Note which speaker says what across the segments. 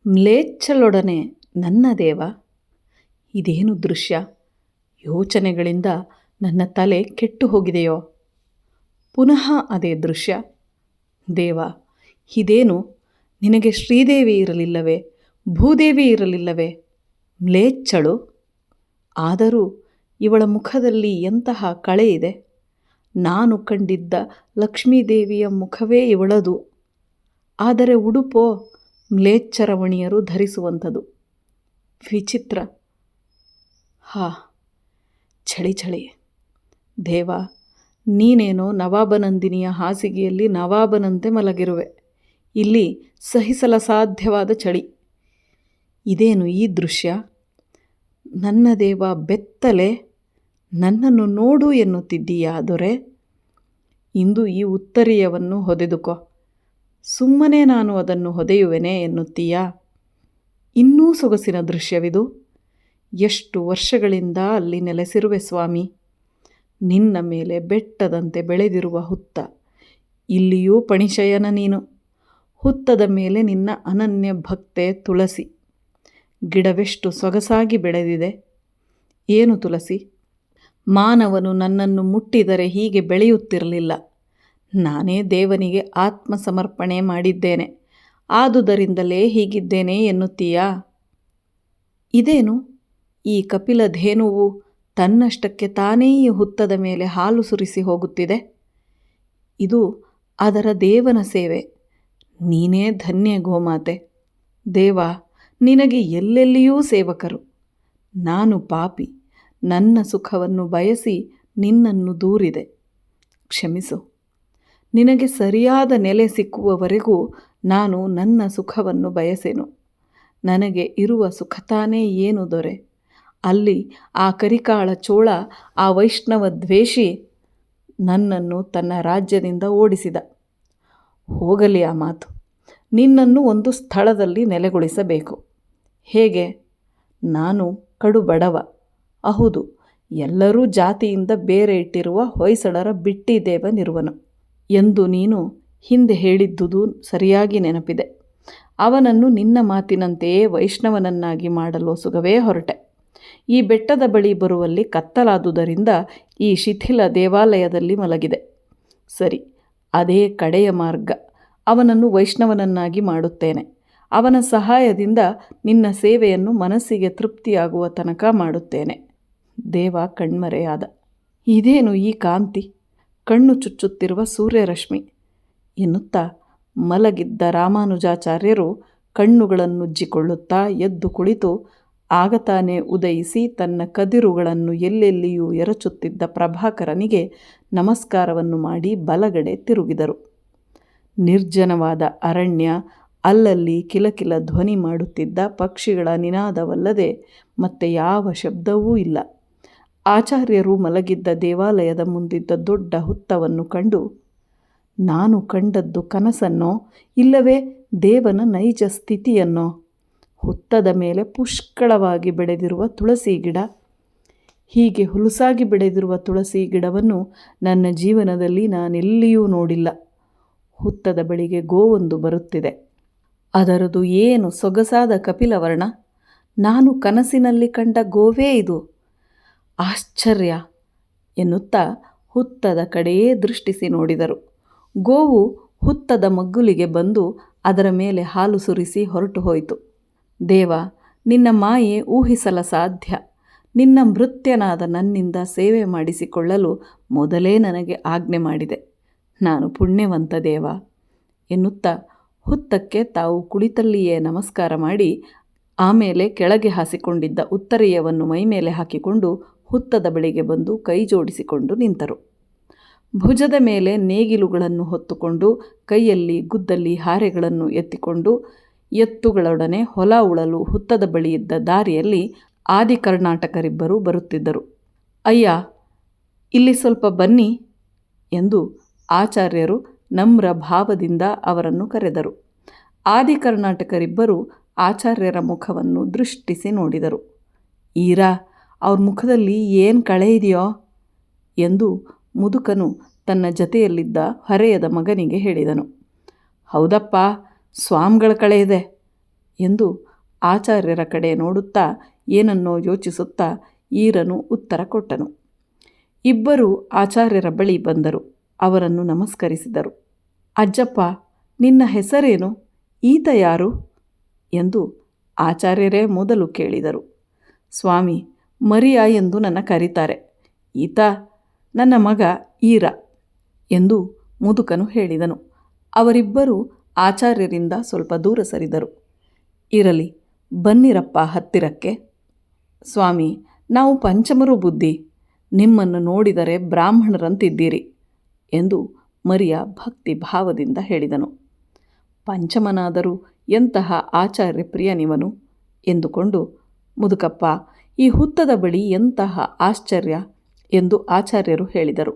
Speaker 1: ಮ್ಲೇಚ್ಛಳೊಡನೆ ನನ್ನ ದೇವ. ಇದೇನು ದೃಶ್ಯ? ಯೋಚನೆಗಳಿಂದ ನನ್ನ ತಲೆ ಕೆಟ್ಟು ಹೋಗಿದೆಯೋ? ಪುನಃ ಅದೇ ದೃಶ್ಯ. ದೇವ, ಇದೇನು? ನಿನಗೆ ಶ್ರೀದೇವಿ ಇರಲಿಲ್ಲವೇ? ಭೂದೇವಿ ಇರಲಿಲ್ಲವೇ? ಮ್ಲೇಚ್ಛಳು. ಆದರೂ ಇವಳ ಮುಖದಲ್ಲಿ ಎಂತಹ ಕಳೆ ಇದೆ. ನಾನು ಕಂಡಿದ್ದ ಲಕ್ಷ್ಮೀದೇವಿಯ ಮುಖವೇ ಇವಳದು. ಆದರೆ ಉಡುಪೋ ಮ್ಲೇಚ್ಛರಮಣಿಯರು ಧರಿಸುವಂಥದ್ದು. ವಿಚಿತ್ರ. ಚಳಿ ಚಳಿ. ದೇವ, ನೀನೇನೋ ನವಾಬನಂದಿನಿಯ ಹಾಸಿಗೆಯಲ್ಲಿ ನವಾಬನಂತೆ ಮಲಗಿರುವೆ. ಇಲ್ಲಿ ಸಹಿಸಲಸಾಧ್ಯವಾದ ಚಳಿ. ಇದೇನು ಈ ದೃಶ್ಯ? ನನ್ನ ದೇವ ಬೆತ್ತಲೆ, ನನ್ನನ್ನು ನೋಡು ಎನ್ನುತ್ತಿದ್ದೀಯಾ ದೊರೆ? ಇಂದು ಈ ಉತ್ತರೀಯವನ್ನು ಹೊದೆದುಕೋ. ಸುಮ್ಮನೆ ನಾನು ಅದನ್ನು ಹೊದೆಯುವೆನೆ ಎನ್ನುತ್ತೀಯಾ? ಇನ್ನೂ ಸೊಗಸಿನ ದೃಶ್ಯವಿದು. ಎಷ್ಟು ವರ್ಷಗಳಿಂದ ಅಲ್ಲಿ ನೆಲೆಸಿರುವೆ ಸ್ವಾಮಿ. ನಿನ್ನ ಮೇಲೆ ಬೆಟ್ಟದಂತೆ ಬೆಳೆದಿರುವ ಹುತ್ತ. ಇಲ್ಲಿಯೂ ಪಣಿಶಯನ ನೀನು. ಹುತ್ತದ ಮೇಲೆ ನಿನ್ನ ಅನನ್ಯ ಭಕ್ತೆ ತುಳಸಿ. ಗಿಡವೆಷ್ಟು ಸೊಗಸಾಗಿ ಬೆಳೆದಿದೆ. ಏನು ತುಳಸಿ? ಮಾನವನು ನನ್ನನ್ನು ಮುಟ್ಟಿದರೆ ಹೀಗೆ ಬೆಳೆಯುತ್ತಿರಲಿಲ್ಲ. ನಾನೇ ದೇವನಿಗೆ ಆತ್ಮ ಸಮರ್ಪಣೆ ಮಾಡಿದ್ದೇನೆ. ಆದುದರಿಂದಲೇ ಹೀಗಿದ್ದೇನೆ ಎನ್ನುತ್ತೀಯಾ? ಇದೇನು? ಈ ಕಪಿಲಧೇನುವು ತನ್ನಷ್ಟಕ್ಕೆ ತಾನೇ ಈ ಹುತ್ತದ ಮೇಲೆ ಹಾಲು ಸುರಿಸಿ ಹೋಗುತ್ತಿದೆ. ಇದು ಅದರ ದೇವನ ಸೇವೆ. ನೀನೇ ಧನ್ಯ ಗೋಮಾತೆ. ದೇವ, ನಿನಗೆ ಎಲ್ಲೆಲ್ಲಿಯೂ ಸೇವಕರು. ನಾನು ಪಾಪಿ. ನನ್ನ ಸುಖವನ್ನು ಬಯಸಿ ನಿನ್ನನ್ನು ದೂರಿದೆ. ಕ್ಷಮಿಸು. ನಿನಗೆ ಸರಿಯಾದ ನೆಲೆ ಸಿಕ್ಕುವವರೆಗೂ ನಾನು ನನ್ನ ಸುಖವನ್ನು ಬಯಸೆನು. ನನಗೆ ಇರುವ ಸುಖ ತಾನೇ ಏನು ದೊರೆ? ಅಲ್ಲಿ ಆ ಕರಿಕಾಳ ಚೋಳ, ಆ ವೈಷ್ಣವ ದ್ವೇಷಿ ನನ್ನನ್ನು ತನ್ನ ರಾಜ್ಯದಿಂದ ಓಡಿಸಿದ. ಹೋಗಲಿ ಆ ಮಾತು. ನಿನ್ನನ್ನು ಒಂದು ಸ್ಥಳದಲ್ಲಿ ನೆಲೆಗೊಳಿಸಬೇಕು. ಹೇಗೆ? ನಾನು ಕಡು ಬಡವ. ಹೌದು, ಎಲ್ಲರೂ ಜಾತಿಯಿಂದ ಬೇರೆ ಇಟ್ಟಿರುವ ಹೊಯ್ಸಳರ ಬಿಟ್ಟಿದೇವನಿರುವನು ಎಂದು ನೀನು ಹಿಂದೆ ಹೇಳಿದ್ದುದು ಸರಿಯಾಗಿ ನೆನಪಿದೆ. ಅವನನ್ನು ನಿನ್ನ ಮಾತಿನಂತೆಯೇ ವೈಷ್ಣವನನ್ನಾಗಿ ಮಾಡಲು ಸುಗವೇ ಹೊರಟೆ. ಈ ಬೆಟ್ಟದ ಬಳಿ ಬರುವಲ್ಲಿ ಕತ್ತಲಾದುದರಿಂದ ಈ ಶಿಥಿಲ ದೇವಾಲಯದಲ್ಲಿ ಮಲಗಿದೆ. ಸರಿ, ಅದೇ ಕಡೆಯ ಮಾರ್ಗ. ಅವನನ್ನು ವೈಷ್ಣವನನ್ನಾಗಿ ಮಾಡುತ್ತೇನೆ. ಅವನ ಸಹಾಯದಿಂದ ನಿನ್ನ ಸೇವೆಯನ್ನು ಮನಸ್ಸಿಗೆ ತೃಪ್ತಿಯಾಗುವ ತನಕ ಮಾಡುತ್ತೇನೆ. ದೇವ ಕಣ್ಮರೆಯಾದ. ಇದೇನು ಈ ಕಾಂತಿ? ಕಣ್ಣು ಚುಚ್ಚುತ್ತಿರುವ ಸೂರ್ಯರಶ್ಮಿ ಎನ್ನುತ್ತಾ ಮಲಗಿದ್ದ ರಾಮಾನುಜಾಚಾರ್ಯರು ಕಣ್ಣುಗಳನ್ನುಜ್ಜಿಕೊಳ್ಳುತ್ತಾ ಎದ್ದು ಕುಳಿತು ಆಗತಾನೆ ಉದಯಿಸಿ ತನ್ನ ಕದಿರುಗಳನ್ನು ಎಲ್ಲೆಲ್ಲಿಯೂ ಎರಚುತ್ತಿದ್ದ ಪ್ರಭಾಕರನಿಗೆ ನಮಸ್ಕಾರವನ್ನು ಮಾಡಿ ಬಲಗಡೆ ತಿರುಗಿದರು. ನಿರ್ಜನವಾದ ಅರಣ್ಯ, ಅಲ್ಲಲ್ಲಿ ಕಿಲಕಿಲ ಧ್ವನಿ ಮಾಡುತ್ತಿದ್ದ ಪಕ್ಷಿಗಳ ನಿನಾದವಲ್ಲದೆ ಮತ್ತೆ ಯಾವ ಶಬ್ದವೂ ಇಲ್ಲ. ಆಚಾರ್ಯರು ಮಲಗಿದ್ದ ದೇವಾಲಯದ ಮುಂದಿದ್ದ ದೊಡ್ಡ ಹುತ್ತವನ್ನು ಕಂಡು, ನಾನು ಕಂಡದ್ದು ಕನಸನ್ನೋ ಇಲ್ಲವೇ ದೇವನ ನೈಜ ಸ್ಥಿತಿಯನ್ನೋ? ಹುತ್ತದ ಮೇಲೆ ಪುಷ್ಕಳವಾಗಿ ಬೆಳೆದಿರುವ ತುಳಸಿ ಗಿಡ. ಹೀಗೆ ಹುಲುಸಾಗಿ ಬೆಳೆದಿರುವ ತುಳಸಿ ಗಿಡವನ್ನು ನನ್ನ ಜೀವನದಲ್ಲಿ ನಾನೆಲ್ಲಿಯೂ ನೋಡಿಲ್ಲ. ಹುತ್ತದ ಬಳಿಗೆ ಗೋವೊಂದು ಬರುತ್ತಿದೆ. ಅದರದು ಏನು ಸೊಗಸಾದ ಕಪಿಲವರ್ಣ! ನಾನು ಕನಸಿನಲ್ಲಿ ಕಂಡ ಗೋವೇ ಇದು. ಆಶ್ಚರ್ಯ ಎನ್ನುತ್ತಾ ಹುತ್ತದ ಕಡೆಯೇ ದೃಷ್ಟಿಸಿ ನೋಡಿದರು. ಗೋವು ಹುತ್ತದ ಮಗ್ಗುಲಿಗೆ ಬಂದು ಅದರ ಮೇಲೆ ಹಾಲು ಸುರಿಸಿ ಹೊರಟು ಹೋಯಿತು. ದೇವ, ನಿನ್ನ ಮಾಯೆ ಊಹಿಸಲ ಸಾಧ್ಯ. ನಿನ್ನ ಭೃತ್ಯನಾದ ನನ್ನಿಂದ ಸೇವೆ ಮಾಡಿಸಿಕೊಳ್ಳಲು ಮೊದಲೇ ನನಗೆ ಆಜ್ಞೆ ಮಾಡಿದೆ. ನಾನು ಪುಣ್ಯವಂತ ದೇವ ಎನ್ನುತ್ತಾ ಹುತ್ತಕ್ಕೆ ತಾವು ಕುಳಿತಲ್ಲಿಯೇ ನಮಸ್ಕಾರ ಮಾಡಿ ಆಮೇಲೆ ಕೆಳಗೆ ಹಾಸಿಕೊಂಡಿದ್ದ ಉತ್ತರೀಯವನ್ನು ಮೈಮೇಲೆ ಹಾಕಿಕೊಂಡು ಹುತ್ತದ ಬಳಿಗೆ ಬಂದು ಕೈ ಜೋಡಿಸಿಕೊಂಡು ನಿಂತರು. ಭುಜದ ಮೇಲೆ ನೇಗಿಲುಗಳನ್ನು ಹೊತ್ತುಕೊಂಡು ಕೈಯಲ್ಲಿ ಗುದ್ದಲ್ಲಿ ಹಾರೆಗಳನ್ನು ಎತ್ತಿಕೊಂಡು ಎತ್ತುಗಳೊಡನೆ ಹೊಲ ಉಳಲು ಹುತ್ತದ ಬಳಿಯಿದ್ದ ದಾರಿಯಲ್ಲಿ ಆದಿಕರ್ನಾಟಕರಿಬ್ಬರು ಬರುತ್ತಿದ್ದರು. ಅಯ್ಯ, ಇಲ್ಲಿ ಸ್ವಲ್ಪ ಬನ್ನಿ ಎಂದು ಆಚಾರ್ಯರು ನಮ್ರ ಭಾವದಿಂದ ಅವರನ್ನು ಕರೆದರು. ಆದಿಕರ್ನಾಟಕರಿಬ್ಬರು ಆಚಾರ್ಯರ ಮುಖವನ್ನು ದೃಷ್ಟಿಸಿ ನೋಡಿದರು. ಈರಾ, ಅವ್ರ ಮುಖದಲ್ಲಿ ಏನು ಕಳೆ ಇದೆಯೋ ಎಂದು ಮುದುಕನು ತನ್ನ ಜತೆಯಲ್ಲಿದ್ದ ಹೊರೆಯದ ಮಗನಿಗೆ ಹೇಳಿದನು. ಹೌದಪ್ಪ, ಸ್ವಾಮಿಗಳ ಕಳೆ ಇದೆ ಎಂದು ಆಚಾರ್ಯರ ಕಡೆ ನೋಡುತ್ತಾ ಏನನ್ನೋ ಯೋಚಿಸುತ್ತಾ ಈರನು ಉತ್ತರ ಕೊಟ್ಟನು. ಇಬ್ಬರೂ ಆಚಾರ್ಯರ ಬಳಿ ಬಂದರು. ಅವರನ್ನು ನಮಸ್ಕರಿಸಿದರು. ಅಜ್ಜಪ್ಪ, ನಿನ್ನ ಹೆಸರೇನು? ಈತ ಯಾರು ಎಂದು ಆಚಾರ್ಯರೇ ಮೊದಲು ಕೇಳಿದರು. ಸ್ವಾಮಿ, ಮರಿಯ ಎಂದು ನನ್ನ ಕರೀತಾರೆ. ಈತ ನನ್ನ ಮಗ ಈರ ಎಂದು ಮುದುಕನು ಹೇಳಿದನು. ಅವರಿಬ್ಬರೂ ಆಚಾರ್ಯರಿಂದ ಸ್ವಲ್ಪ ದೂರ ಸರಿದರು. ಇರಲಿ, ಬನ್ನಿರಪ್ಪ ಹತ್ತಿರಕ್ಕೆ. ಸ್ವಾಮಿ, ನಾವು ಪಂಚಮರು ಬುದ್ಧಿ. ನಿಮ್ಮನ್ನು ನೋಡಿದರೆ ಬ್ರಾಹ್ಮಣರಂತಿದ್ದೀರಿ ಎಂದು ಮರಿಯ ಭಕ್ತಿ ಭಾವದಿಂದ ಹೇಳಿದನು. ಪಂಚಮನಾದರೂ ಎಂತಹ ಆಚಾರ್ಯ ಪ್ರಿಯನಿವನು ಎಂದುಕೊಂಡು, ಮುದುಕಪ್ಪ, ಈ ಹುತ್ತದ ಬಳಿ ಎಂತಹ ಆಶ್ಚರ್ಯ ಎಂದು ಆಚಾರ್ಯರು ಹೇಳಿದರು.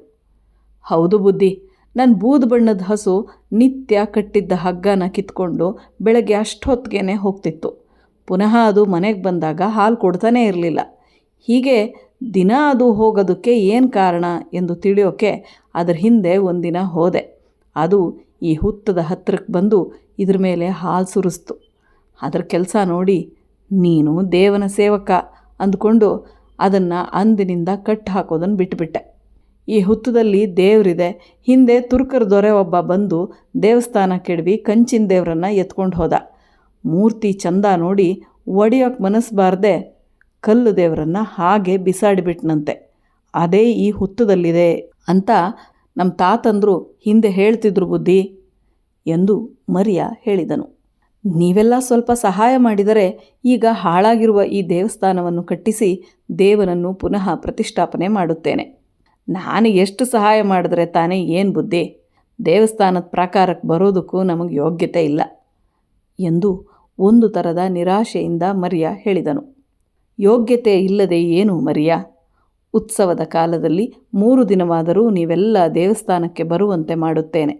Speaker 1: ಹೌದು ಬುದ್ಧಿ, ನನ್ನ ಬೂದು ಬಣ್ಣದ ಹಸು ನಿತ್ಯ ಕಟ್ಟಿದ್ದ ಹಗ್ಗನ ಕಿತ್ಕೊಂಡು ಬೆಳಗ್ಗೆ ಅಷ್ಟೊತ್ತಿಗೆ ಹೋಗ್ತಿತ್ತು. ಪುನಃ ಅದು ಮನೆಗೆ ಬಂದಾಗ ಹಾಲು ಕೊಡ್ತಾನೇ ಇರಲಿಲ್ಲ. ಹೀಗೆ ದಿನ ಅದು ಹೋಗೋದಕ್ಕೆ ಏನು ಕಾರಣ ಎಂದು ತಿಳಿಯೋಕ್ಕೆ ಅದರ ಹಿಂದೆ ಒಂದಿನ ಹೋದೆ. ಅದು ಈ ಹುತ್ತದ ಹತ್ತಿರಕ್ಕೆ ಬಂದು ಇದ್ರ ಮೇಲೆ ಹಾಲು ಸುರಿಸ್ತು. ಅದರ ಕೆಲಸ ನೋಡಿ ನೀನು ದೇವನ ಸೇವಕ ಅಂದ್ಕೊಂಡು ಅದನ್ನು ಅಂದಿನಿಂದ ಕಟ್ಟು ಹಾಕೋದನ್ನು ಬಿಟ್ಟುಬಿಟ್ಟೆ. ಈ ಹುತ್ತದಲ್ಲಿ ದೇವರಿದೆ. ಹಿಂದೆ ತುರ್ಕರ ದೊರೆ ಒಬ್ಬ ಬಂದು ದೇವಸ್ಥಾನ ಕೆಡವಿ ಕಂಚಿನ ದೇವರನ್ನು ಎತ್ಕೊಂಡು ಹೋದ. ಮೂರ್ತಿ ಚಂದ ನೋಡಿ ಒಡೆಯೋಕ್ಕೆ ಮನಸ್ಸು ಕಲ್ಲು ದೇವರನ್ನು ಹಾಗೆ ಬಿಸಾಡಿಬಿಟ್ನಂತೆ. ಅದೇ ಈ ಹುತ್ತದಲ್ಲಿದೆ ಅಂತ ನಮ್ಮ ತಾತಂದರು ಹಿಂದೆ ಹೇಳ್ತಿದ್ರು ಬುದ್ಧಿ ಎಂದು ಮರಿಯ ಹೇಳಿದನು. ನೀವೆಲ್ಲ ಸ್ವಲ್ಪ ಸಹಾಯ ಮಾಡಿದರೆ ಈಗ ಹಾಳಾಗಿರುವ ಈ ದೇವಸ್ಥಾನವನ್ನು ಕಟ್ಟಿಸಿ ದೇವನನ್ನು ಪುನಃ ಪ್ರತಿಷ್ಠಾಪನೆ ಮಾಡುತ್ತೇನೆ. ನಾನು ಎಷ್ಟು ಸಹಾಯ ಮಾಡಿದ್ರೆ ತಾನೇ ಏನು ಬುದ್ಧಿ? ದೇವಸ್ಥಾನದ ಪ್ರಾಕಾರಕ್ಕೆ ಬರೋದಕ್ಕೂ ನಮಗೆ ಯೋಗ್ಯತೆ ಇಲ್ಲ ಎಂದು ಒಂದು ಥರದ ನಿರಾಶೆಯಿಂದ ಮರಿಯ ಹೇಳಿದನು. ಯೋಗ್ಯತೆ ಇಲ್ಲದೆ ಏನು ಮರಿಯ? ಉತ್ಸವದ ಕಾಲದಲ್ಲಿ 3 ದಿನವಾದರೂ ನೀವೆಲ್ಲ ದೇವಸ್ಥಾನಕ್ಕೆ ಬರುವಂತೆ ಮಾಡುತ್ತೇನೆ.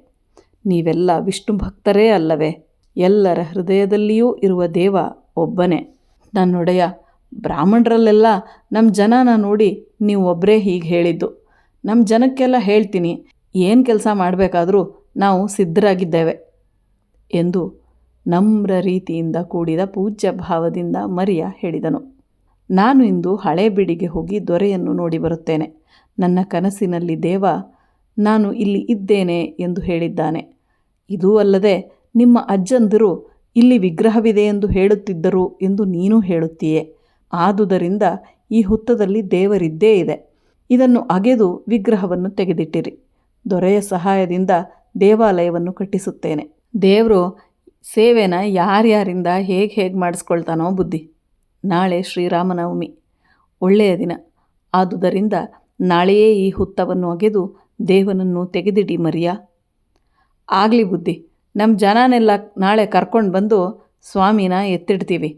Speaker 1: ನೀವೆಲ್ಲ ವಿಷ್ಣು ಭಕ್ತರೇ ಅಲ್ಲವೇ? ಎಲ್ಲರ ಹೃದಯದಲ್ಲಿಯೂ ಇರುವ ದೇವ ಒಬ್ಬನೇ. ನನ್ನೊಡೆಯ, ಬ್ರಾಹ್ಮಣರಲ್ಲೆಲ್ಲ ನಮ್ಮ ಜನನ ನೋಡಿ ನೀವು ಒಬ್ಬರೇ ಹೀಗೆ ಹೇಳಿದ್ದು. ನಮ್ಮ ಜನಕ್ಕೆಲ್ಲ ಹೇಳ್ತೀನಿ, ಏನು ಕೆಲಸ ಮಾಡಬೇಕಾದ್ರೂ ನಾವು ಸಿದ್ಧರಾಗಿದ್ದೇವೆ ಎಂದು ನಮ್ರ ರೀತಿಯಿಂದ ಕೂಡಿದ ಪೂಜ್ಯ ಭಾವದಿಂದ ಮರಿಯ ಹೇಳಿದನು. ನಾನು ಇಂದು ಹಳೇಬೀಡಿಗೆ ಹೋಗಿ ದೊರೆಯನ್ನು ನೋಡಿ ಬರುತ್ತೇನೆ. ನನ್ನ ಕನಸಿನಲ್ಲಿ ದೇವ ನಾನು ಇಲ್ಲಿ ಇದ್ದೇನೆ ಎಂದು ಹೇಳಿದ್ದಾನೆ. ಇದೂ ಅಲ್ಲದೆ ನಿಮ್ಮ ಅಜ್ಜಂದಿರು ಇಲ್ಲಿ ವಿಗ್ರಹವಿದೆ ಎಂದು ಹೇಳುತ್ತಿದ್ದರು ಎಂದು ನೀನು ಹೇಳುತ್ತೀಯೆ. ಆದುದರಿಂದ ಈ ಹುತ್ತದಲ್ಲಿ ದೇವರಿದ್ದೇ ಇದೆ. ಇದನ್ನು ಅಗೆದು ವಿಗ್ರಹವನ್ನು ತೆಗೆದಿಟ್ಟಿರಿ. ದೊರೆಯ ಸಹಾಯದಿಂದ ದೇವಾಲಯವನ್ನು ಕಟ್ಟಿಸುತ್ತೇನೆ. ದೇವರು ಸೇವೆನ ಯಾರ್ಯಾರಿಂದ ಹೇಗೆ ಮಾಡಿಸ್ಕೊಳ್ತಾನೋ ಬುದ್ಧಿ. ನಾಳೆ ಶ್ರೀರಾಮನವಮಿ, ಒಳ್ಳೆಯ ದಿನ. ಆದುದರಿಂದ ನಾಳೆಯೇ ಈ ಹುತ್ತವನ್ನು ಅಗೆದು ದೇವನನ್ನು ತೆಗೆದಿಡಿ ಮರಿಯ. ಆಗಲಿ ಬುದ್ಧಿ, ನಮ್ಮ ಜನನೆಲ್ಲ ನಾಳೆ ಕರ್ಕೊಂಡು ಬಂದು ಸ್ವಾಮಿನ ಎತ್ತಿಡ್ತೀವಿ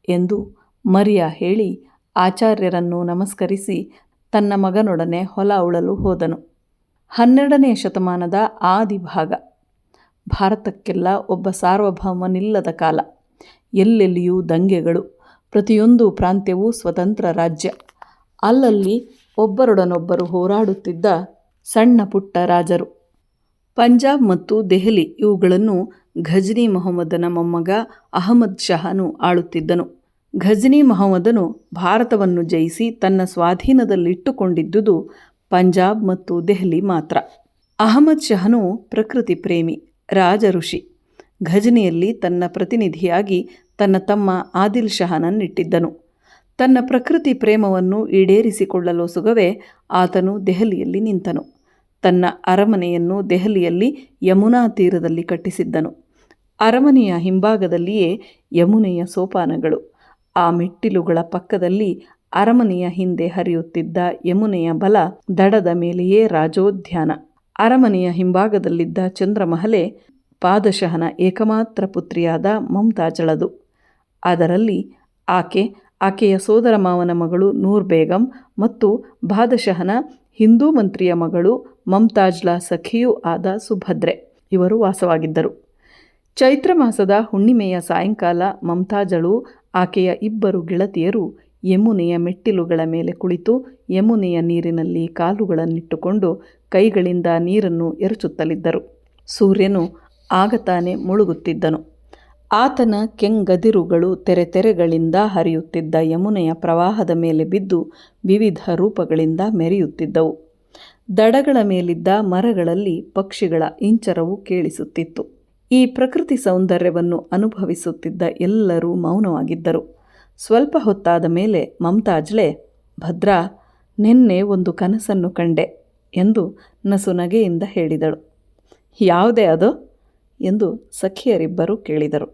Speaker 1: ಎಂದು ಮರಿಯ ಹೇಳಿ ಆಚಾರ್ಯರನ್ನು ನಮಸ್ಕರಿಸಿ ತನ್ನ ಮಗನೊಡನೆ ಹೊಲ ಉಳಲು ಹೋದನು. 12ನೇ ಶತಮಾನದ ಆದಿಭಾಗ. ಭಾರತಕ್ಕೆಲ್ಲ ಒಬ್ಬ ಸಾರ್ವಭೌಮನಿಲ್ಲದ ಕಾಲ. ಎಲ್ಲೆಲ್ಲಿಯೂ ದಂಗೆಗಳು. ಪ್ರತಿಯೊಂದು ಪ್ರಾಂತ್ಯವೂ ಸ್ವತಂತ್ರ ರಾಜ್ಯ. ಅಲ್ಲಲ್ಲಿ ಒಬ್ಬರೊಡನೊಬ್ಬರು ಹೋರಾಡುತ್ತಿದ್ದ ಸಣ್ಣ ಪುಟ್ಟ ರಾಜರು. ಪಂಜಾಬ್ ಮತ್ತು ದೆಹಲಿ ಇವುಗಳನ್ನು ಘಜ್ನಿ ಮೊಹಮ್ಮದನ ಮೊಮ್ಮಗ ಅಹಮದ್ ಶಹನು ಆಳುತ್ತಿದ್ದನು. ಘಜ್ನಿ ಮೊಹಮ್ಮದನು ಭಾರತವನ್ನು ಜಯಿಸಿ ತನ್ನ ಸ್ವಾಧೀನದಲ್ಲಿಟ್ಟುಕೊಂಡಿದ್ದುದು ಪಂಜಾಬ್ ಮತ್ತು ದೆಹಲಿ ಮಾತ್ರ. ಅಹಮದ್ ಶಹನು ಪ್ರಕೃತಿ ಪ್ರೇಮಿ, ರಾಜ ಋಷಿ. ಘಜ್ನಿಯಲ್ಲಿ ತನ್ನ ಪ್ರತಿನಿಧಿಯಾಗಿ ತನ್ನ ತಮ್ಮ ಆದಿಲ್ ಶಹನನ್ನಿಟ್ಟಿದ್ದನು. ತನ್ನ ಪ್ರಕೃತಿ ಪ್ರೇಮವನ್ನು ಈಡೇರಿಸಿಕೊಳ್ಳಲು ಸುಗವೇ ಆತನು ದೆಹಲಿಯಲ್ಲಿ ನಿಂತನು. ತನ್ನ ಅರಮನೆಯನ್ನು ದೆಹಲಿಯಲ್ಲಿ ಯಮುನಾ ತೀರದಲ್ಲಿ ಕಟ್ಟಿಸಿದ್ದನು. ಅರಮನೆಯ ಹಿಂಭಾಗದಲ್ಲಿಯೇ ಯಮುನೆಯ ಸೋಪಾನಗಳು. ಆ ಮೆಟ್ಟಿಲುಗಳ ಪಕ್ಕದಲ್ಲಿ ಅರಮನೆಯ ಹಿಂದೆ ಹರಿಯುತ್ತಿದ್ದ ಯಮುನೆಯ ಬಲ ದಡದ ಮೇಲೆಯೇ ರಾಜೋದ್ಯಾನ. ಅರಮನೆಯ ಹಿಂಭಾಗದಲ್ಲಿದ್ದ ಚಂದ್ರಮಹಲೆ ಪಾದಶಹನ ಏಕಮಾತ್ರ ಪುತ್ರಿಯಾದ ಮಮ್ತಾಜಳದು. ಅದರಲ್ಲಿ ಆಕೆಯ ಸೋದರ ಮಾವನ ಮಗಳು ನೂರ್ ಬೇಗಂ ಮತ್ತು ಬಾದಶಹನ ಹಿಂದೂ ಮಂತ್ರಿಯ ಮಗಳು ಮಮ್ತಾಜ್ಳ ಸಖಿಯೂ ಆದ ಸುಭದ್ರೆ ಇವರು ವಾಸವಾಗಿದ್ದರು. ಚೈತ್ರ ಮಾಸದ ಹುಣ್ಣಿಮೆಯ ಸಾಯಂಕಾಲ ಮಮ್ತಾಜಳು ಆಕೆಯ 2 ಗೆಳತಿಯರು ಯಮುನೆಯ ಮೆಟ್ಟಿಲುಗಳ ಮೇಲೆ ಕುಳಿತು ಯಮುನೆಯ ನೀರಿನಲ್ಲಿ ಕಾಲುಗಳನ್ನಿಟ್ಟುಕೊಂಡು ಕೈಗಳಿಂದ ನೀರನ್ನು ಎರಚುತ್ತಲಿದ್ದರು. ಸೂರ್ಯನು ಆಗ ತಾನೇ ಮುಳುಗುತ್ತಿದ್ದನು. ಆತನ ಕೆಂಗದಿರುಗಳು ತೆರೆಗಳಿಂದ ಹರಿಯುತ್ತಿದ್ದ ಯಮುನೆಯ ಪ್ರವಾಹದ ಮೇಲೆ ಬಿದ್ದು ವಿವಿಧ ರೂಪಗಳಿಂದ ಮೆರೆಯುತ್ತಿದ್ದವು. ದಡಗಳ ಮೇಲಿದ್ದ ಮರಗಳಲ್ಲಿ ಪಕ್ಷಿಗಳ ಇಂಚರವು ಕೇಳಿಸುತ್ತಿತ್ತು. ಈ ಪ್ರಕೃತಿ ಸೌಂದರ್ಯವನ್ನು ಅನುಭವಿಸುತ್ತಿದ್ದ ಎಲ್ಲರೂ ಮೌನವಾಗಿದ್ದರು. ಸ್ವಲ್ಪ ಹೊತ್ತಾದ ಮೇಲೆ ಮಮ್ತಾಜ್ಳೆ, ಭದ್ರಾ, ನಿನ್ನೆ ಒಂದು ಕನಸನ್ನು ಕಂಡೆ ಎಂದು ನಸುನಗೆಯಿಂದ ಹೇಳಿದಳು. ಯಾವುದೇ ಅದು ಎಂದು ಸಖಿಯರಿಬ್ಬರು ಕೇಳಿದರು.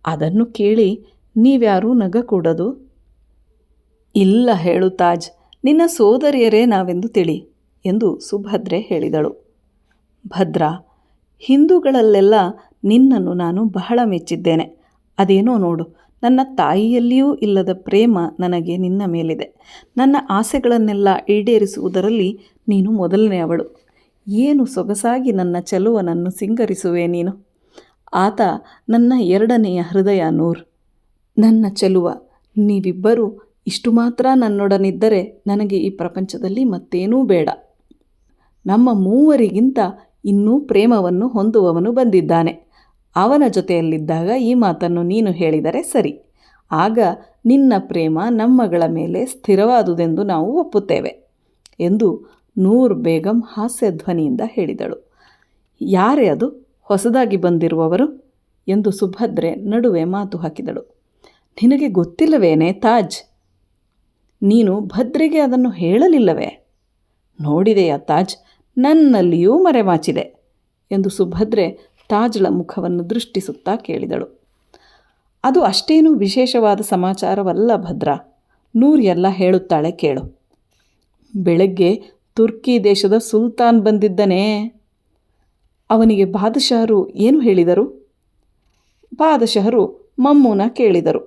Speaker 1: ಅದನ್ನು ಕೇಳಿ ನೀವ್ಯಾರೂ ನಗಕೂಡದು. ಇಲ್ಲ ಹೇಳು ತಾಜ್, ನಿನ್ನ ಸೋದರಿಯರೇ ನಾವೆಂದು ತಿಳಿ ಎಂದು ಸುಭದ್ರೆ ಹೇಳಿದಳು. ಭದ್ರಾ, ಹಿಂದೂಗಳಲ್ಲೆಲ್ಲ ನಿನ್ನನ್ನು ನಾನು ಬಹಳ ಮೆಚ್ಚಿದ್ದೇನೆ. ಅದೇನೋ ನೋಡು, ನನ್ನ ತಾಯಿಯಲ್ಲಿಯೂ ಇಲ್ಲದ ಪ್ರೇಮ ನನಗೆ ನಿನ್ನ ಮೇಲಿದೆ. ನನ್ನ ಆಸೆಗಳನ್ನೆಲ್ಲ ಈಡೇರಿಸುವುದರಲ್ಲಿ ನೀನು ಮೊದಲನೆಯವಳು. ಏನು ಸೊಗಸಾಗಿ ನನ್ನ ಚೆಲುವನನ್ನು ಸಿಂಗರಿಸುವೆ ನೀನು. ಆತ ನನ್ನ ಎರಡನೆಯ ಹೃದಯ ನೂರ್, ನನ್ನ ಚೆಲುವ. ನೀವಿಬ್ಬರೂ ಇಷ್ಟು ಮಾತ್ರ ನನ್ನೊಡನಿದ್ದರೆ ನನಗೆ ಈ ಪ್ರಪಂಚದಲ್ಲಿ ಮತ್ತೇನೂ ಬೇಡ. ನಮ್ಮ ಮೂವರಿಗಿಂತ ಇನ್ನೂ ಪ್ರೇಮವನ್ನು ಹೊಂದುವವನು ಬಂದಿದ್ದಾನೆ. ಅವನ ಜೊತೆಯಲ್ಲಿದ್ದಾಗ ಈ ಮಾತನ್ನು ನೀನು ಹೇಳಿದರೆ ಸರಿ. ಆಗ ನಿನ್ನ ಪ್ರೇಮ ನಮ್ಮಗಳ ಮೇಲೆ ಸ್ಥಿರವಾದುದೆಂದು ನಾವು ಒಪ್ಪುತ್ತೇವೆ ಎಂದು ನೂರ್ ಬೇಗಂ ಹಾಸ್ಯಧ್ವನಿಯಿಂದ ಹೇಳಿದಳು. ಯಾರೇ ಅದು ಹೊಸದಾಗಿ ಬಂದಿರುವವರು ಎಂದು ಸುಭದ್ರೆ ನಡುವೆ ಮಾತು ಹಾಕಿದಳು. ನಿನಗೆ ಗೊತ್ತಿಲ್ಲವೇನೆ ತಾಜ್? ನೀನು ಭದ್ರೆಗೆ ಅದನ್ನು ಹೇಳಲಿಲ್ಲವೇ? ನೋಡಿದೆಯಾ ತಾಜ್, ನನ್ನಲ್ಲಿಯೂ ಮರೆಮಾಚಿದೆ ಎಂದು ಸುಭದ್ರೆ ತಾಜ್ಳ ಮುಖವನ್ನು ದೃಷ್ಟಿಸುತ್ತಾ ಕೇಳಿದಳು. ಅದು ಅಷ್ಟೇನೂ ವಿಶೇಷವಾದ ಸಮಾಚಾರವಲ್ಲ ಭದ್ರಾ. ನೂರ್ ಎಲ್ಲ ಹೇಳುತ್ತಾಳೆ ಕೇಳು. ಬೆಳಗ್ಗೆ ತುರ್ಕಿ ದೇಶದ ಸುಲ್ತಾನ್ ಬಂದಿದ್ದನೇ. ಅವನಿಗೆ ಬಾದಶಹರು ಏನು ಹೇಳಿದರು? ಬಾದಶಹರು ಮಮ್ಮೂನ ಕೇಳಿದರು.